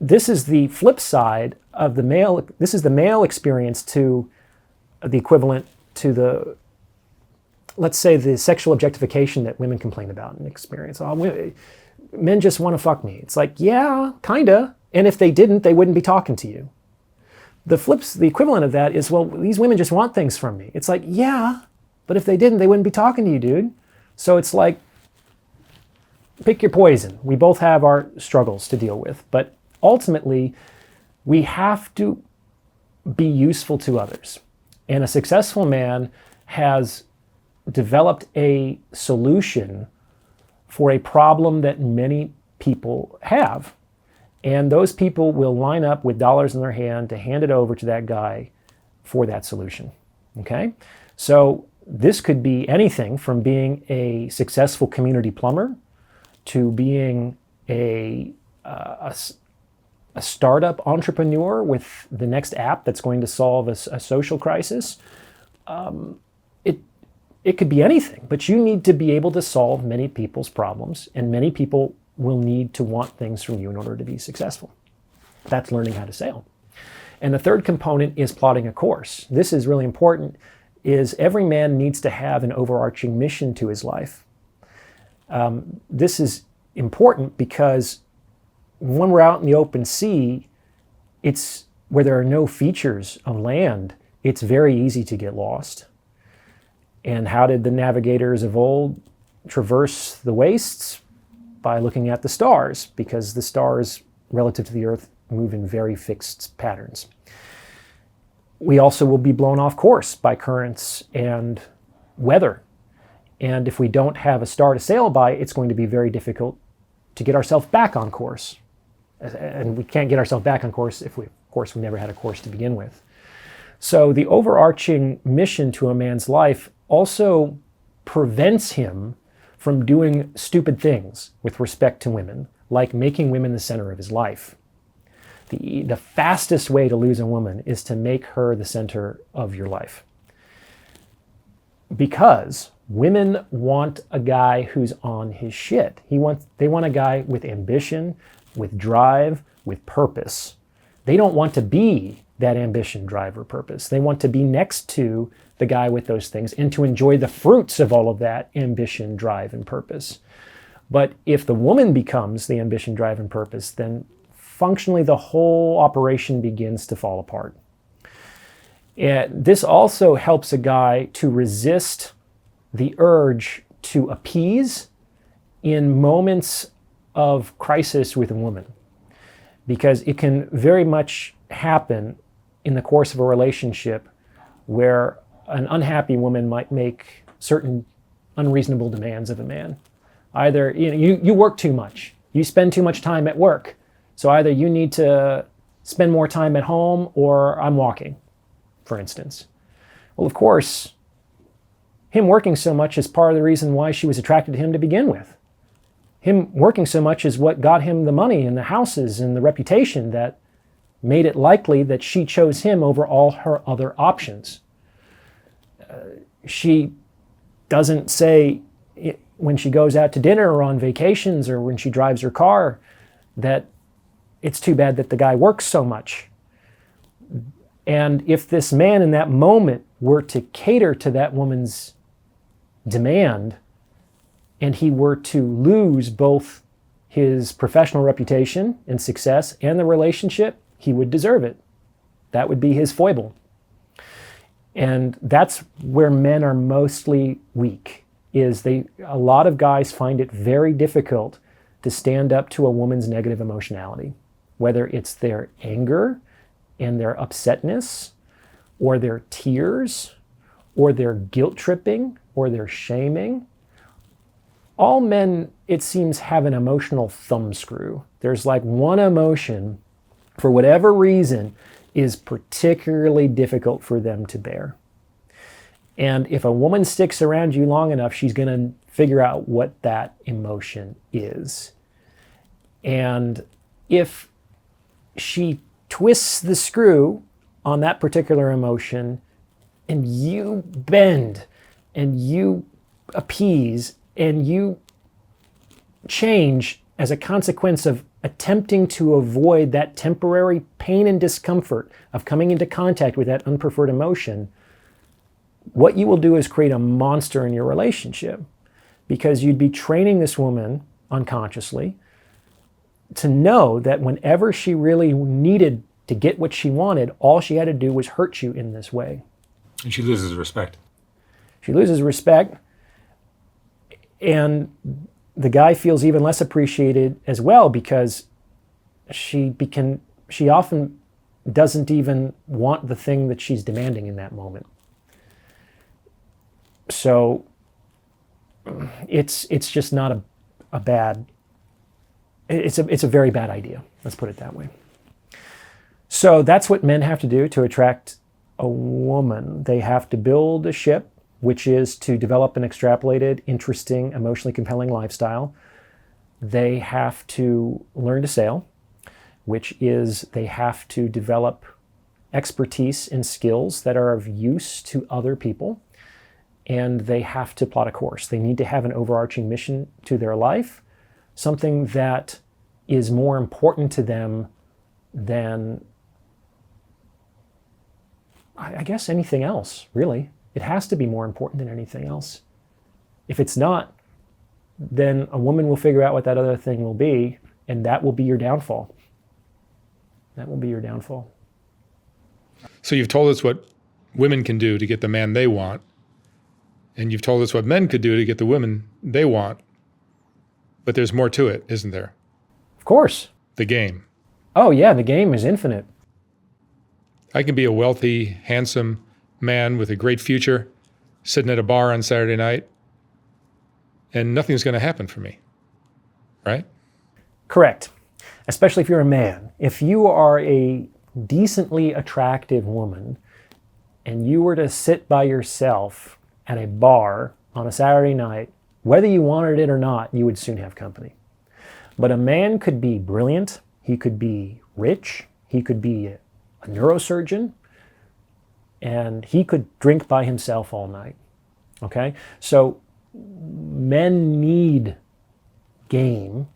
this is the flip side of the male. This is the male experience to the equivalent to the, let's say, the sexual objectification that women complain about and experience. Oh, men just want to fuck me. It's like, yeah, kinda. And if they didn't, they wouldn't be talking to you. The equivalent of that is, well, these women just want things from me. It's like, yeah, but if they didn't, they wouldn't be talking to you, dude. So it's like, pick your poison. We both have our struggles to deal with, but ultimately, we have to be useful to others. And a successful man has developed a solution for a problem that many people have. And those people will line up with dollars in their hand to hand it over to that guy for that solution. Okay? So this could be anything from being a successful community plumber to being a startup entrepreneur with the next app that's going to solve a social crisis. It could be anything, but you need to be able to solve many people's problems, and many people will need to want things from you in order to be successful. That's learning how to sail. And the third component is plotting a course. This is really important, is every man needs to have an overarching mission to his life. This is important because when we're out in the open sea, it's where there are no features on land, it's very easy to get lost. And how did the navigators of old traverse the wastes? By looking at the stars, because the stars relative to the Earth move in very fixed patterns. We also will be blown off course by currents and weather. And if we don't have a star to sail by, it's going to be very difficult to get ourselves back on course. And we can't get ourselves back on course if we never had a course to begin with. So the overarching mission to a man's life also prevents him from doing stupid things with respect to women, like making women the center of his life. The fastest way to lose a woman is to make her the center of your life. Because women want a guy who's on his shit. They want a guy with ambition, with drive, with purpose. They don't want to be that ambition, drive, or purpose. They want to be next to the guy with those things and to enjoy the fruits of all of that ambition, drive, and purpose. But if the woman becomes the ambition, drive, and purpose, then functionally the whole operation begins to fall apart. And this also helps a guy to resist the urge to appease in moments of crisis with a woman, because it can very much happen in the course of a relationship where an unhappy woman might make certain unreasonable demands of a man. Either you work too much, you spend too much time at work, so either you need to spend more time at home or I'm walking, for instance. Well, of course, him working so much is part of the reason why she was attracted to him to begin with. Him working so much is what got him the money and the houses and the reputation that made it likely that she chose him over all her other options. She doesn't say when she goes out to dinner or on vacations or when she drives her car that it's too bad that the guy works so much. And if this man in that moment were to cater to that woman's demand, and he were to lose both his professional reputation and success and the relationship, he would deserve it. That would be his foible. And that's where men are mostly weak, is a lot of guys find it very difficult to stand up to a woman's negative emotionality, whether it's their anger and their upsetness, or their tears, or their guilt tripping, or they're shaming. All men, it seems, have an emotional thumbscrew. There's like one emotion, for whatever reason, is particularly difficult for them to bear. And if a woman sticks around you long enough, she's going to figure out what that emotion is. And if she twists the screw on that particular emotion, and you bend, and you appease, and you change as a consequence of attempting to avoid that temporary pain and discomfort of coming into contact with that unpreferred emotion, what you will do is create a monster in your relationship, because you'd be training this woman unconsciously to know that whenever she really needed to get what she wanted, all she had to do was hurt you in this way. And she loses respect. She loses respect, and the guy feels even less appreciated as well, because she often doesn't even want the thing that she's demanding in that moment. So it's just not a bad, it's a very bad idea. Let's put it that way. So that's what men have to do to attract a woman. They have to build a ship, which is to develop an extrapolated, interesting, emotionally compelling lifestyle. They have to learn to sail, which is they have to develop expertise and skills that are of use to other people. And they have to plot a course. They need to have an overarching mission to their life, something that is more important to them than, I guess, anything else, really. It has to be more important than anything else. If it's not, then a woman will figure out what that other thing will be, and that will be your downfall. That will be your downfall. So you've told us what women can do to get the man they want, and you've told us what men could do to get the women they want. But there's more to it, isn't there? Of course. The game. Oh yeah, the game is infinite. I can be a wealthy, handsome man with a great future, sitting at a bar on Saturday night, and nothing's going to happen for me, right? Correct. Especially if you're a man. If you are a decently attractive woman and you were to sit by yourself at a bar on a Saturday night, whether you wanted it or not, you would soon have company. But a man could be brilliant, he could be rich, he could be a neurosurgeon, and he could drink by himself all night. Okay? So men need game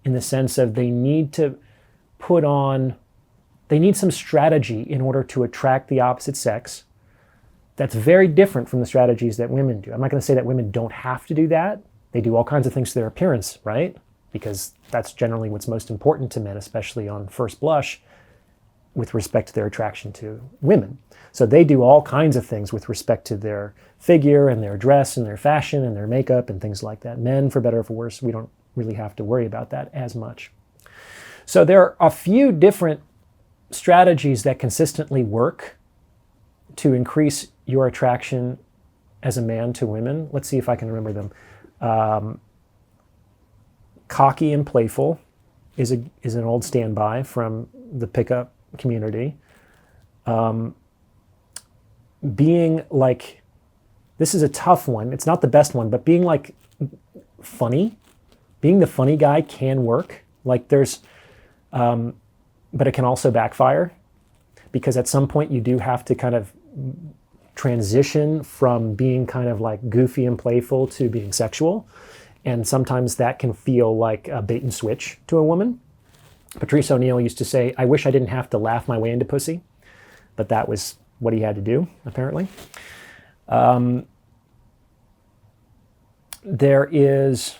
in the sense of they need some strategy in order to attract the opposite sex. That's very different from the strategies that women do. I'm not going to say that women don't have to do that. They do all kinds of things to their appearance, right? Because that's generally what's most important to men, especially on first blush, with respect to their attraction to women. So they do all kinds of things with respect to their figure and their dress and their fashion and their makeup and things like that. Men, for better or for worse, we don't really have to worry about that as much. So there are a few different strategies that consistently work to increase your attraction as a man to women. Let's see if I can remember them. Cocky and playful is an old standby from the pickup community. Being like, this is a tough one. It's not the best one, but being like funny, being the funny guy can work. Like there's, but it can also backfire, because at some point you do have to kind of transition from being kind of like goofy and playful to being sexual. And sometimes that can feel like a bait and switch to a woman. Patrice O'Neill used to say, "I wish I didn't have to laugh my way into pussy," but that was what he had to do, apparently. There is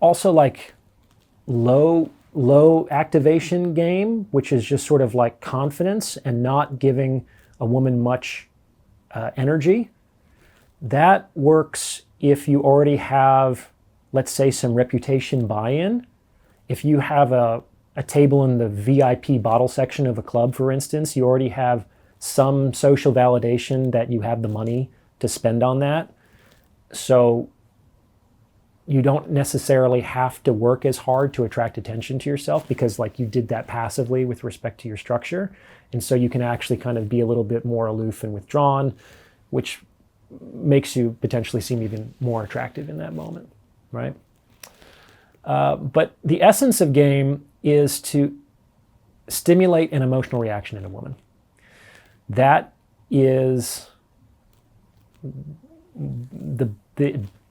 also like low activation game, which is just sort of like confidence and not giving a woman much energy. That works if you already have, let's say, some reputation buy-in. If you have a table in the VIP bottle section of a club, for instance, you already have some social validation that you have the money to spend on that. So you don't necessarily have to work as hard to attract attention to yourself, because like you did that passively with respect to your structure. And so you can actually kind of be a little bit more aloof and withdrawn, which makes you potentially seem even more attractive in that moment, right? But the essence of game is to stimulate an emotional reaction in a woman. That is the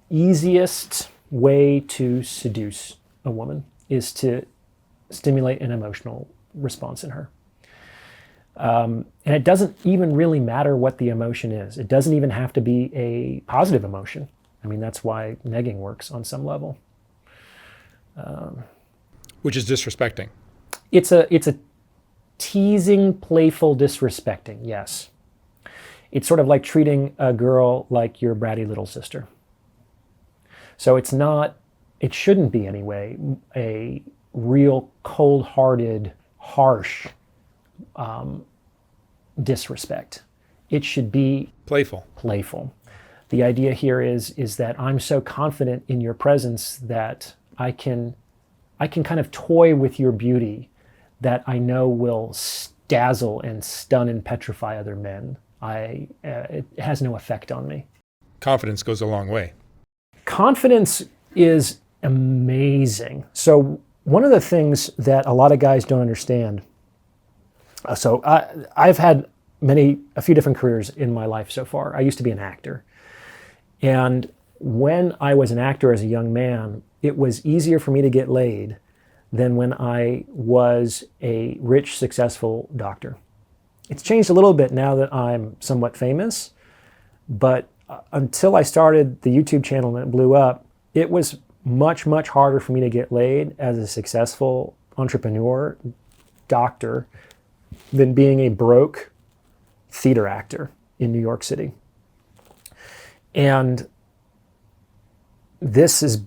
easiest way to seduce a woman, is to stimulate an emotional response in her. And it doesn't even really matter what the emotion is. It doesn't even have to be a positive emotion. I mean, that's why negging works on some level. Which is disrespecting. It's a teasing, playful disrespecting, yes. It's sort of like treating a girl like your bratty little sister. So it shouldn't be anyway, a real cold-hearted, harsh disrespect. It should be playful. The idea here is that I'm so confident in your presence that I can kind of toy with your beauty that I know will dazzle and stun and petrify other men. It has no effect on me. Confidence goes a long way. Confidence is amazing. So one of the things that a lot of guys don't understand, so I've had a few different careers in my life so far. I used to be an actor. And when I was an actor as a young man, it was easier for me to get laid than when I was a rich, successful doctor. It's changed a little bit now that I'm somewhat famous, but until I started the YouTube channel and it blew up, it was much, much harder for me to get laid as a successful entrepreneur, doctor, than being a broke theater actor in New York City. And this is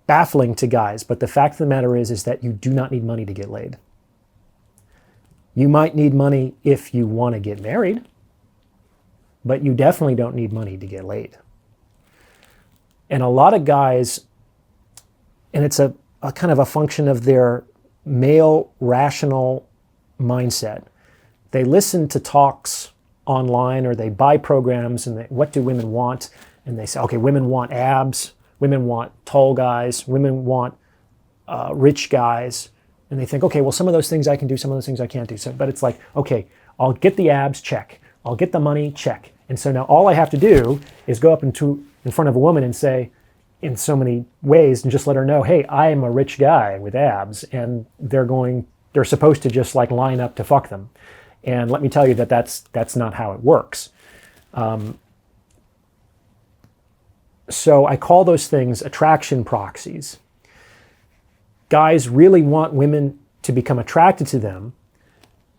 baffling to guys, but the fact of the matter is that you do not need money to get laid. You might need money if you want to get married, but you definitely don't need money to get laid. And a lot of guys, and it's a kind of a function of their male rational mindset. They listen to talks online or they buy programs and what do women want? And they say, okay, women want abs, women want tall guys, women want rich guys. And they think, okay, well, some of those things I can do, some of those things I can't do. So, but it's like, okay, I'll get the abs, check. I'll get the money, check. And so now all I have to do is go up in front of a woman and say, in so many ways, and just let her know, hey, I am a rich guy with abs, and they're supposed to just like line up to fuck them. And let me tell you that that's not how it works. So I call those things attraction proxies. Guys really want women to become attracted to them.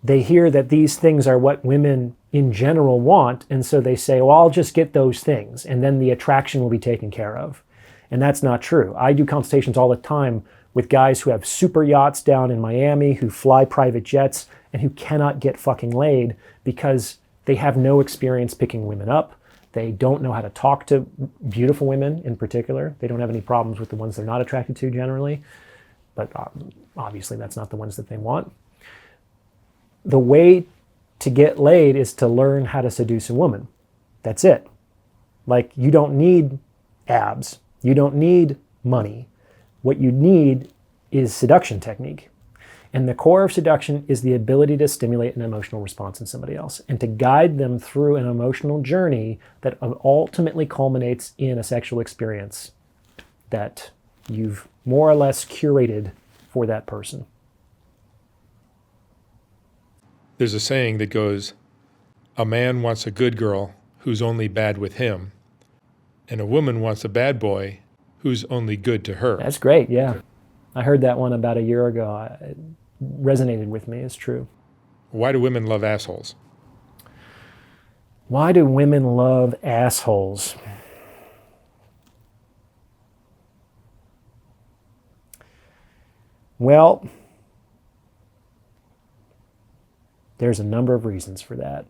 They hear that these things are what women in general want, and so they say, well, I'll just get those things, and then the attraction will be taken care of. And that's not true. I do consultations all the time with guys who have super yachts down in Miami, who fly private jets, and who cannot get fucking laid because they have no experience picking women up. They don't know how to talk to beautiful women in particular. They don't have any problems with the ones they're not attracted to generally, but obviously that's not the ones that they want. The way to get laid is to learn how to seduce a woman. That's it. Like, you don't need abs. You don't need money. What you need is seduction technique. And the core of seduction is the ability to stimulate an emotional response in somebody else and to guide them through an emotional journey that ultimately culminates in a sexual experience that you've more or less curated for that person. There's a saying that goes, a man wants a good girl who's only bad with him, and a woman wants a bad boy who's only good to her. That's great, yeah. I heard that one about a year ago. It resonated with me, it's true. Why do women love assholes? Why do women love assholes? Well, there's a number of reasons for that,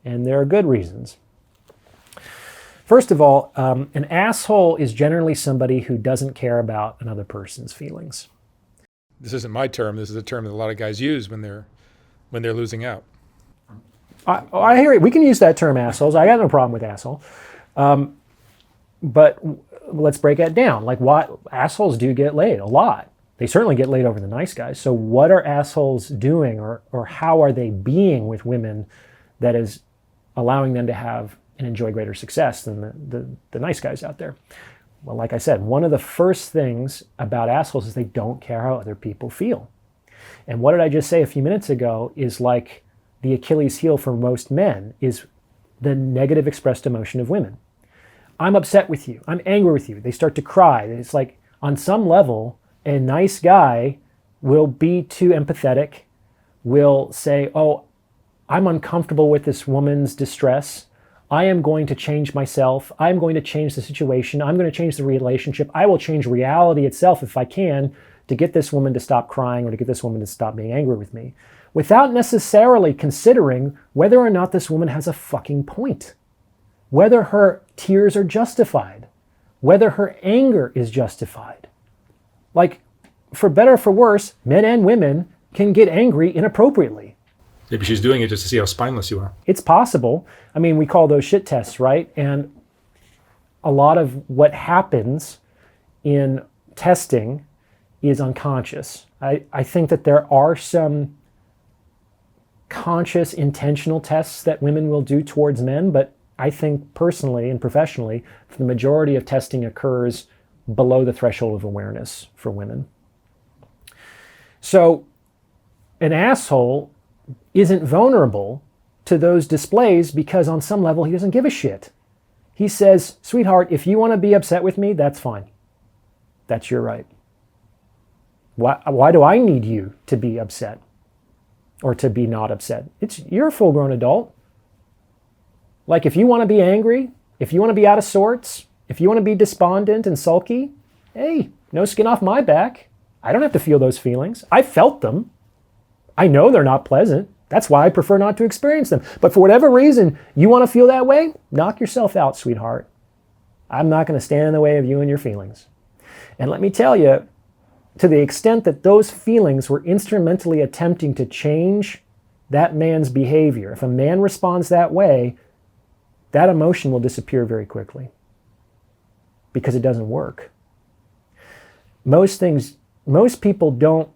and there are good reasons. First of all, an asshole is generally somebody who doesn't care about another person's feelings. This isn't my term. This is a term that a lot of guys use when they're losing out. I hear it. We can use that term, assholes. I got no problem with asshole. But let's break that down. Like, why assholes do get laid a lot. They certainly get laid over the nice guys. So what are assholes doing, or how are they being with women that is allowing them to have and enjoy greater success than the nice guys out there? Well, like I said, one of the first things about assholes is they don't care how other people feel. And what did I just say a few minutes ago is like the Achilles heel for most men is the negative expressed emotion of women. I'm upset with you. I'm angry with you. They start to cry. It's like, on some level, a nice guy will be too empathetic, will say, oh, I'm uncomfortable with this woman's distress. I am going to change myself. I'm going to change the situation. I'm going to change the relationship. I will change reality itself if I can to get this woman to stop crying or to get this woman to stop being angry with me, without necessarily considering whether or not this woman has a fucking point, whether her tears are justified, whether her anger is justified. Like, for better or for worse, men and women can get angry inappropriately. Maybe she's doing it just to see how spineless you are. It's possible. I mean, we call those shit tests, right? And a lot of what happens in testing is unconscious. I think that there are some conscious, intentional tests that women will do towards men, but I think personally and professionally, the majority of testing occurs below the threshold of awareness for women. So an asshole isn't vulnerable to those displays because on some level he doesn't give a shit. He says, sweetheart, if you want to be upset with me, that's fine. That's your right. Why do I need you to be upset or to be not upset? You're a full-grown adult. Like, if you want to be angry, if you want to be out of sorts, if you want to be despondent and sulky, hey, no skin off my back. I don't have to feel those feelings. I felt them. I know they're not pleasant. That's why I prefer not to experience them. But for whatever reason you want to feel that way, knock yourself out, sweetheart. I'm not going to stand in the way of you and your feelings. And let me tell you, to the extent that those feelings were instrumentally attempting to change that man's behavior, if a man responds that way, that emotion will disappear very quickly because it doesn't work. Most people don't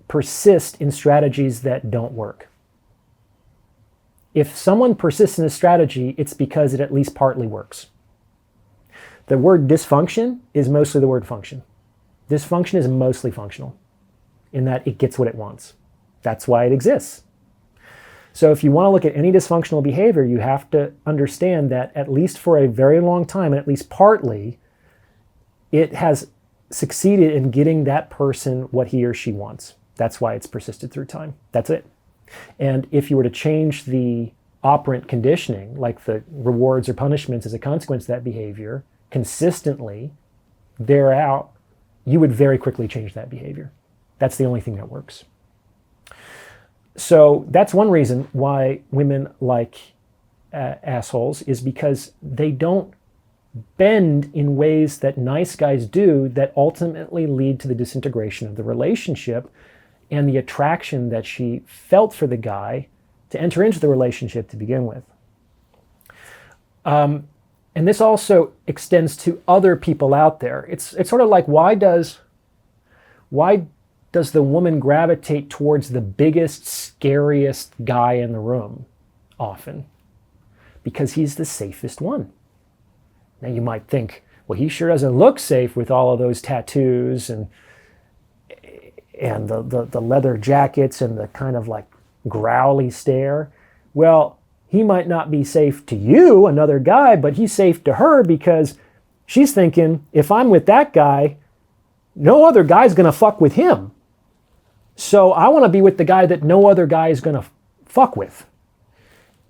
persist in strategies that don't work. If someone persists in a strategy, it's because it at least partly works. The word dysfunction is mostly the word function. Dysfunction is mostly functional in that it gets what it wants. That's why it exists. So if you want to look at any dysfunctional behavior, you have to understand that at least for a very long time, and at least partly, it has succeeded in getting that person what he or she wants. That's why it's persisted through time. That's it. And if you were to change the operant conditioning, like the rewards or punishments as a consequence of that behavior, consistently, thereout, you would very quickly change that behavior. That's the only thing that works. So that's one reason why women like assholes, is because they don't bend in ways that nice guys do that ultimately lead to the disintegration of the relationship and the attraction that she felt for the guy to enter into the relationship to begin with. And this also extends to other people out there. It's sort of like, why does the woman gravitate towards the biggest, scariest guy in the room often? Because he's the safest one. Now you might think, well, he sure doesn't look safe with all of those tattoos and the leather jackets and the kind of like growly stare. Well, he might not be safe to you, another guy, but he's safe to her because she's thinking, if I'm with that guy, no other guy's going to fuck with him. So I want to be with the guy that no other guy is going to fuck with.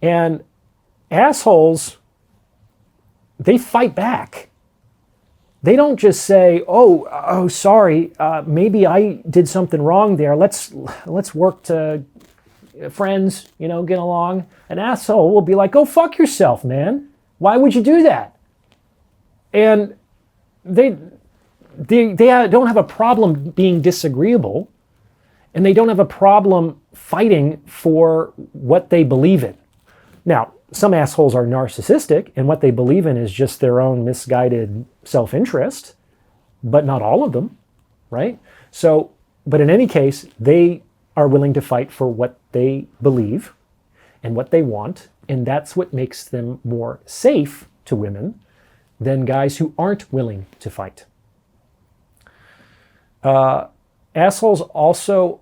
And assholes, they fight back. They don't just say, oh, sorry, maybe I did something wrong there. Let's work to friends, get along. An asshole will be like, go fuck yourself, man. Why would you do that? And they don't have a problem being disagreeable, and they don't have a problem fighting for what they believe in. Now, some assholes are narcissistic, and what they believe in is just their own misguided self-interest, but not all of them, right? So, but in any case, they are willing to fight for what they believe and what they want, and that's what makes them more safe to women than guys who aren't willing to fight. Assholes also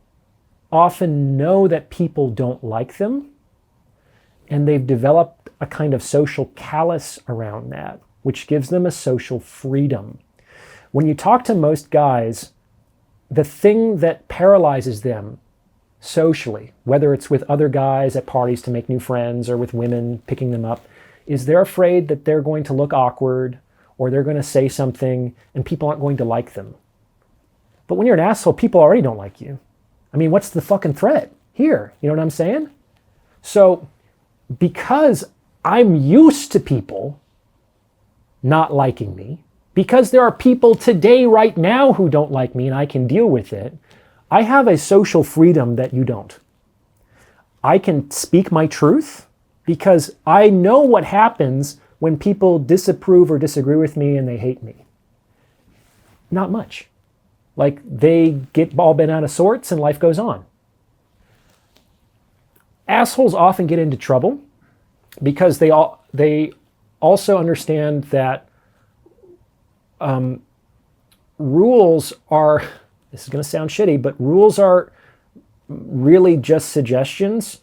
often know that people don't like them, and they've developed a kind of social callus around that, which gives them a social freedom. When you talk to most guys, the thing that paralyzes them socially, whether it's with other guys at parties to make new friends or with women picking them up, is they're afraid that they're going to look awkward or they're going to say something and people aren't going to like them. But when you're an asshole, people already don't like you. I mean, what's the fucking threat here? You know what I'm saying? So because I'm used to people not liking me, because there are people today right now who don't like me and I can deal with it, I have a social freedom that you don't. I can speak my truth because I know what happens when people disapprove or disagree with me and they hate me. Not much. Like, they get all bent out of sorts and life goes on. Assholes often get into trouble because they also understand that rules are, this is going to sound shitty, but rules are really just suggestions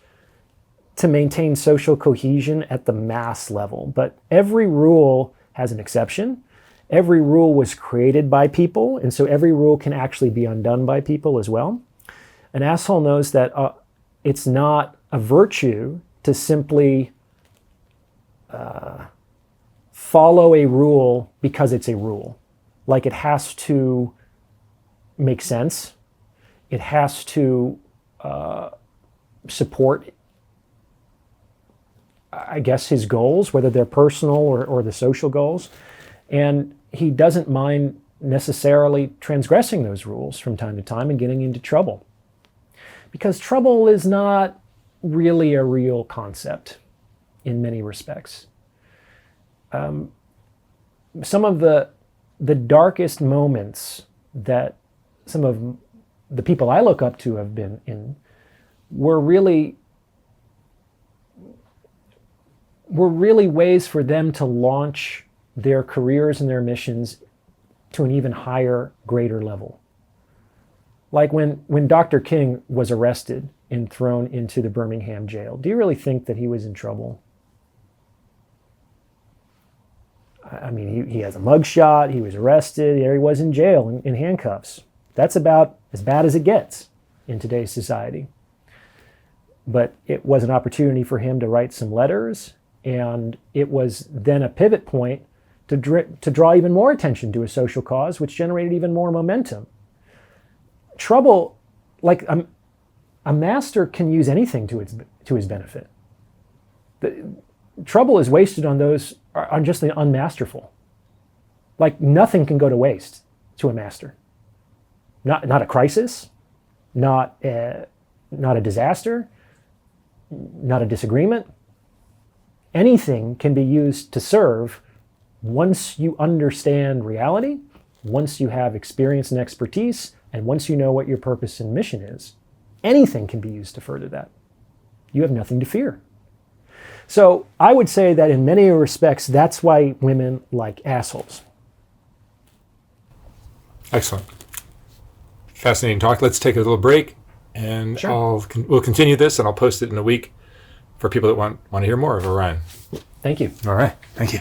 to maintain social cohesion at the mass level. But every rule has an exception. Every rule was created by people, and so every rule can actually be undone by people as well. An asshole knows that it's not a virtue to simply follow a rule because it's a rule. Like, it has to make sense. It has to support, I guess, his goals, whether they're personal or the social goals. And he doesn't mind necessarily transgressing those rules from time to time and getting into trouble. Because trouble is not really a real concept in many respects. Some of the darkest moments that some of the people I look up to have been in were really ways for them to launch their careers and their missions to an even higher, greater level. Like when Dr. King was arrested and thrown into the Birmingham jail, do you really think that he was in trouble? I mean, he has a mugshot, he was arrested, there he was in jail in handcuffs. That's about as bad as it gets in today's society. But it was an opportunity for him to write some letters, and it was then a pivot point to draw even more attention to a social cause, which generated even more momentum. Trouble, like a master can use anything to his benefit. Trouble is wasted on those on just the unmasterful. Like, nothing can go to waste to a master. Not a crisis, not a disaster, not a disagreement. Anything can be used to serve once you understand reality, once you have experience and expertise, and once you know what your purpose and mission is. Anything can be used to further that. You have nothing to fear. So I would say that in many respects, that's why women like assholes. Excellent. Fascinating talk. Let's take a little break, and Sure. We'll continue this, and I'll post it in a week for people that want to hear more of Orion. Thank you. All right. Thank you.